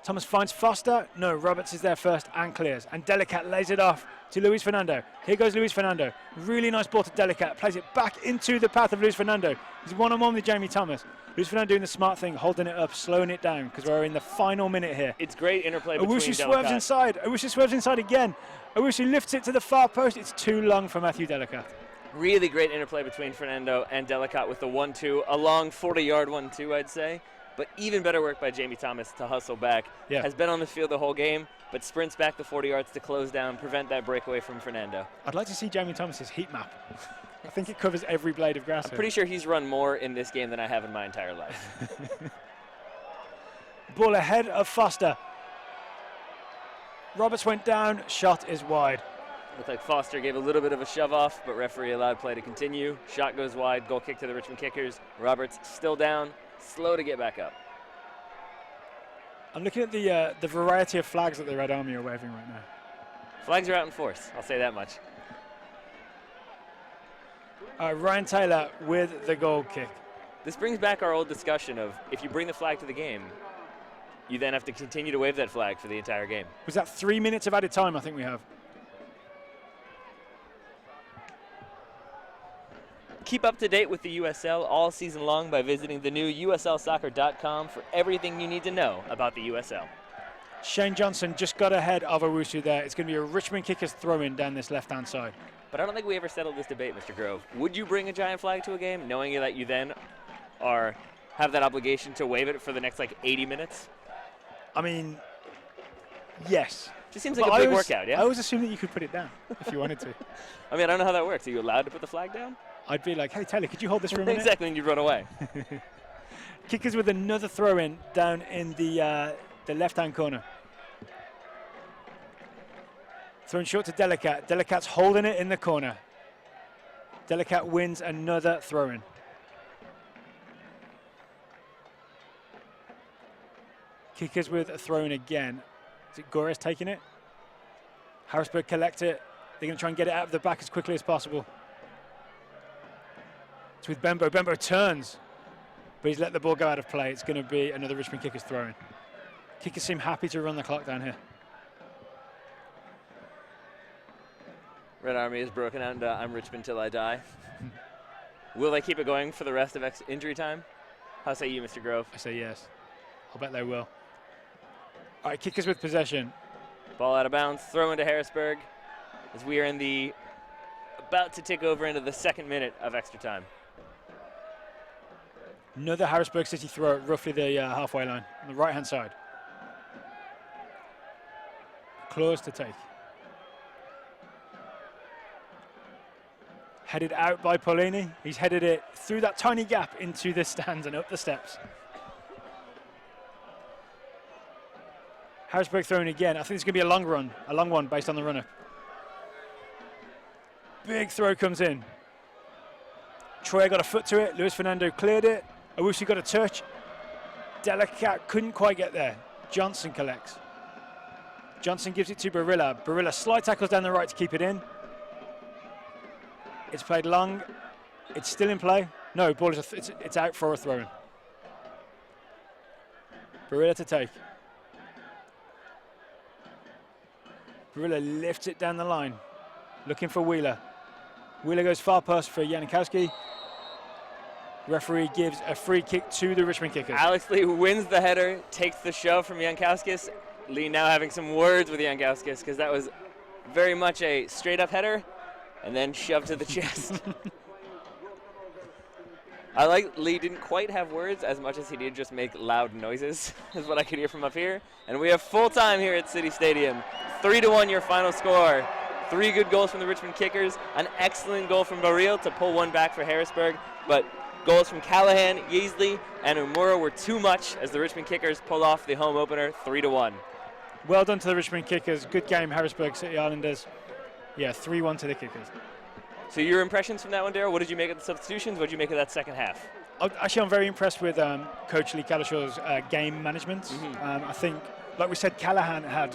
Thomas finds Foster. No, Roberts is there first and clears. And Delicat lays it off to Luis Fernando. Here goes Luis Fernando. Really nice ball to Delicat. Plays it back into the path of Luis Fernando. He's one-on-one with Jamie Thomas. Luis Fernando doing the smart thing, holding it up, slowing it down, because we're in the final minute here. It's great interplay between Owusu swerves inside. Owusu swerves inside again. Owusu lifts it to the far post. It's too long for Matthew Delicat. Really great interplay between Fernando and Delicat with the 1-2. A long 40-yard 1-2, I'd say. But even better work by Jamie Thomas to hustle back. Yeah. Has been on the field the whole game, but sprints back the 40 yards to close down, prevent that breakaway from Fernando. I'd like to see Jamie Thomas's heat map. I think it covers every blade of grass. I'm pretty sure he's run more in this game than I have in my entire life. Ball ahead of Foster. Roberts went down, shot is wide. Looked like Foster gave a little bit of a shove off, but referee allowed play to continue. Shot goes wide, goal kick to the Richmond Kickers. Roberts still down, slow to get back up. I'm looking at the variety of flags that the Red Army are waving right now. Flags are out in force, I'll say that much. Ryan Taylor with the goal kick. This brings back our old discussion of if you bring the flag to the game, you then have to continue to wave that flag for the entire game. Was that 3 minutes of added time I think we have? Keep up to date with the USL all season long by visiting the new USLsoccer.com for everything you need to know about the USL. Shane Johnson just got ahead of Owusu there. It's going to be a Richmond Kickers throw-in down this left-hand side. But I don't think we ever settled this debate, Mr. Grove. Would you bring a giant flag to a game knowing that you then have that obligation to wave it for the next, 80 minutes? I mean, yes. Just seems like a big workout, yeah? I always assumed that you could put it down if you wanted to. I mean, I don't know how that works. Are you allowed to put the flag down? I'd be like, hey, Taylor, could you hold this for a minute? Exactly, and you'd run away. Kickers with another throw-in down in the left-hand corner. Thrown short to Delicat. Delicat's holding it in the corner. Delicat wins another throw-in. Kickers with a throw-in again. Is it Gores taking it? Harrisburg collect it. They're going to try and get it out of the back as quickly as possible. It's with Bembo. Bembo turns, but he's let the ball go out of play. It's going to be another Richmond Kickers throw-in. Kickers seem happy to run the clock down here. Red Army is broken and I'm Richmond till I die. Will they keep it going for the rest of injury time? How say you, Mr. Grove? I say yes. I'll bet they will. All right, Kickers with possession. Ball out of bounds, throw into Harrisburg as we are about to tick over into the second minute of extra time. Another Harrisburg City throw at roughly the halfway line on the right-hand side. Claws to take. Headed out by Paulini. He's headed it through that tiny gap into the stands and up the steps. Harrisburg throwing again. I think it's going to be a long one based on the runner. Big throw comes in. Troy got a foot to it. Luis Fernando cleared it. Owusu got a touch. Delicat couldn't quite get there. Johnson collects. Johnson gives it to Barilla. Barilla slide tackles down the right to keep it in. It's played long. It's still in play. No, ball is it's out for a throw-in. Barilla to take. Barilla lifts it down the line, looking for Wheeler. Wheeler goes far post for Janikowski. Referee gives a free kick to the Richmond Kickers. Alex Lee wins the header, takes the shove from Jankowskis. Lee now having some words with Jankowskis because that was very much a straight-up header and then shoved to the chest. I like Lee didn't quite have words as much as he did just make loud noises, is what I could hear from up here. And we have full time here at City Stadium. 3-1 your final score. 3 good goals from the Richmond Kickers. An excellent goal from Baril to pull one back for Harrisburg. But goals from Callahan, Yeasley, and Umura were too much as the Richmond Kickers pull off the home opener 3-1. Well done to the Richmond Kickers. Good game, Harrisburg City Islanders. Yeah, 3-1 to the Kickers. So your impressions from that one, Darryl? What did you make of the substitutions? What did you make of that second half? Actually, I'm very impressed with Coach Lee Callishaw's game management. I think, like we said, Callahan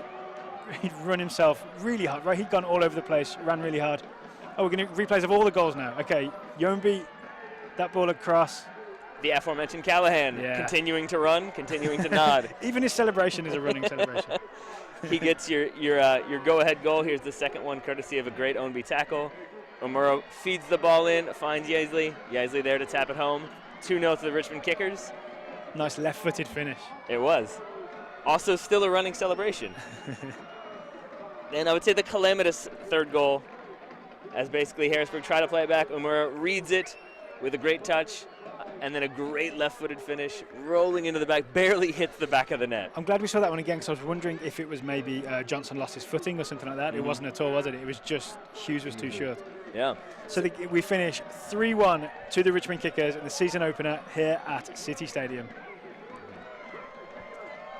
he'd run himself really hard, right? He'd gone all over the place, ran really hard. Oh, we're going to replays of all the goals now. Okay, Yombi, that ball across. The aforementioned Callahan, continuing to run, continuing to nod. Even his celebration is a running celebration. He gets your go-ahead goal. Here's the second one, courtesy of a great Ownby tackle. Omuro feeds the ball in, finds Yeasley. Yeasley there to tap it home. 2-0 to the Richmond Kickers. Nice left-footed finish. It was. Also still a running celebration. And I would say the calamitous third goal, as basically Harrisburg tried to play it back. Omuro reads it with a great touch, and then a great left-footed finish, rolling into the back, barely hits the back of the net. I'm glad we saw that one again, because I was wondering if it was maybe Johnson lost his footing or something like that. It wasn't at all, was it? It was just Hughes was too short. Yeah. So we finish 3-1 to the Richmond Kickers in the season opener here at City Stadium.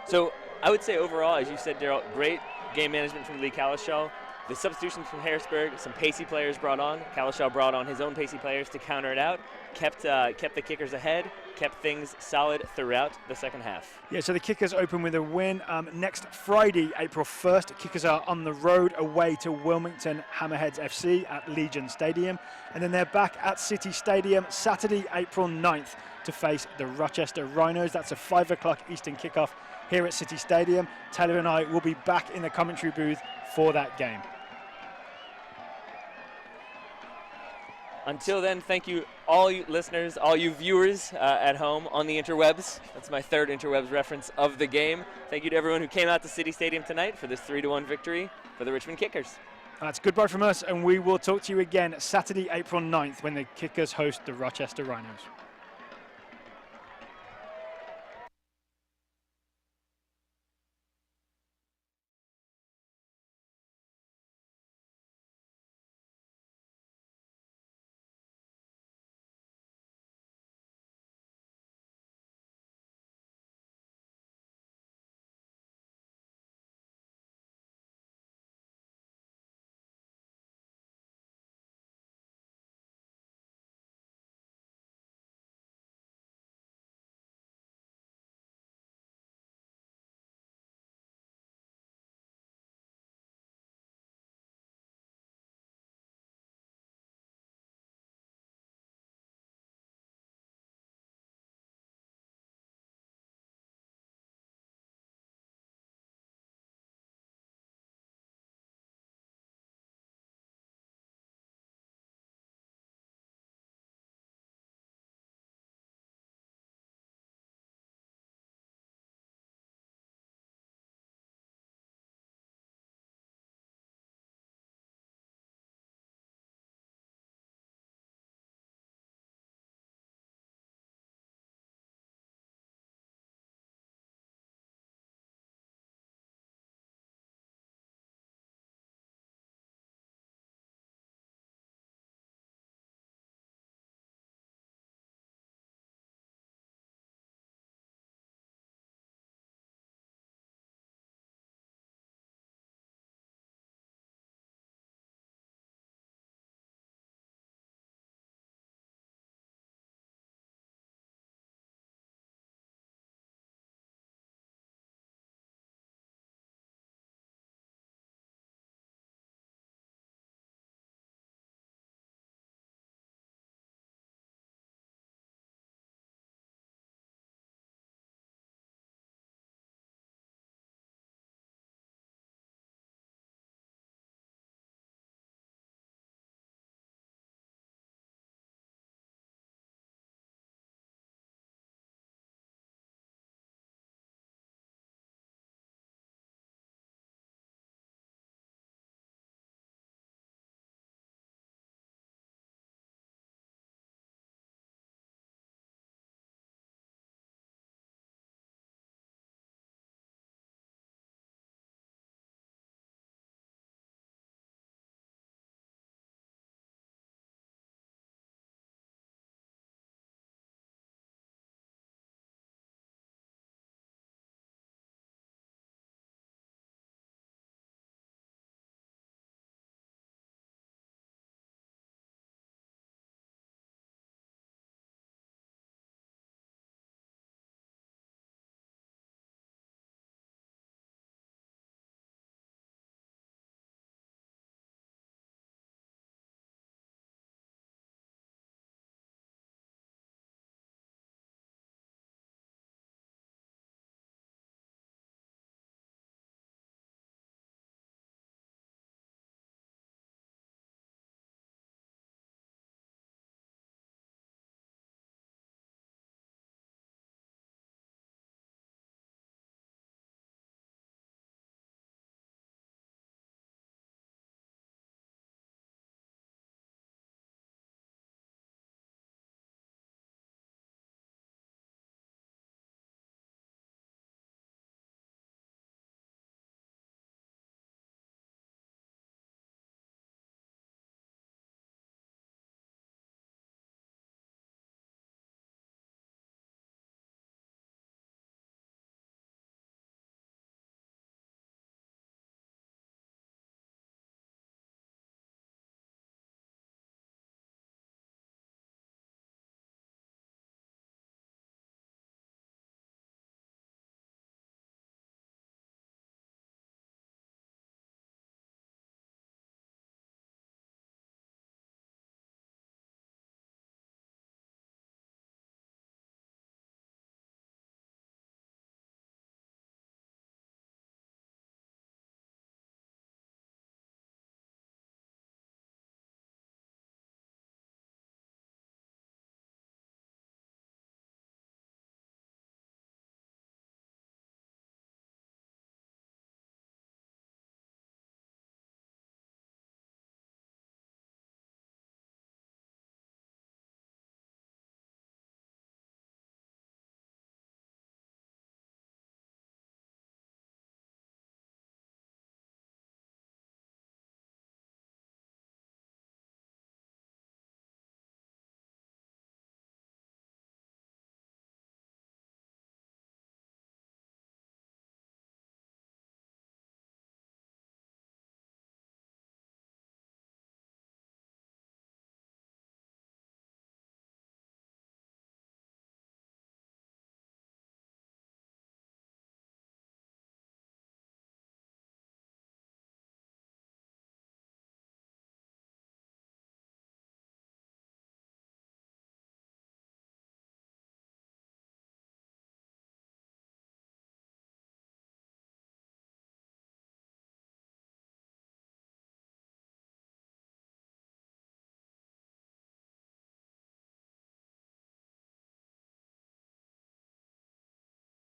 So I would say overall, as you said, Daryl, great game management from Lee Kalishaw. The substitutions from Harrisburg, some pacey players brought on. Kalishaw brought on his own pacey players to counter it out, kept the Kickers ahead, kept things solid throughout the second half. Yeah, so the Kickers open with a win. Next Friday, April 1st, Kickers are on the road away to Wilmington Hammerheads FC at Legion Stadium. And then they're back at City Stadium Saturday, April 9th to face the Rochester Rhinos. That's a 5 o'clock Eastern kickoff here at City Stadium. Taylor and I will be back in the commentary booth for that game. Until then, thank you, all you listeners, all you viewers at home on the interwebs. That's my third interwebs reference of the game. Thank you to everyone who came out to City Stadium tonight for this 3-1 victory for the Richmond Kickers. That's goodbye from us, and we will talk to you again Saturday, April 9th when the Kickers host the Rochester Rhinos.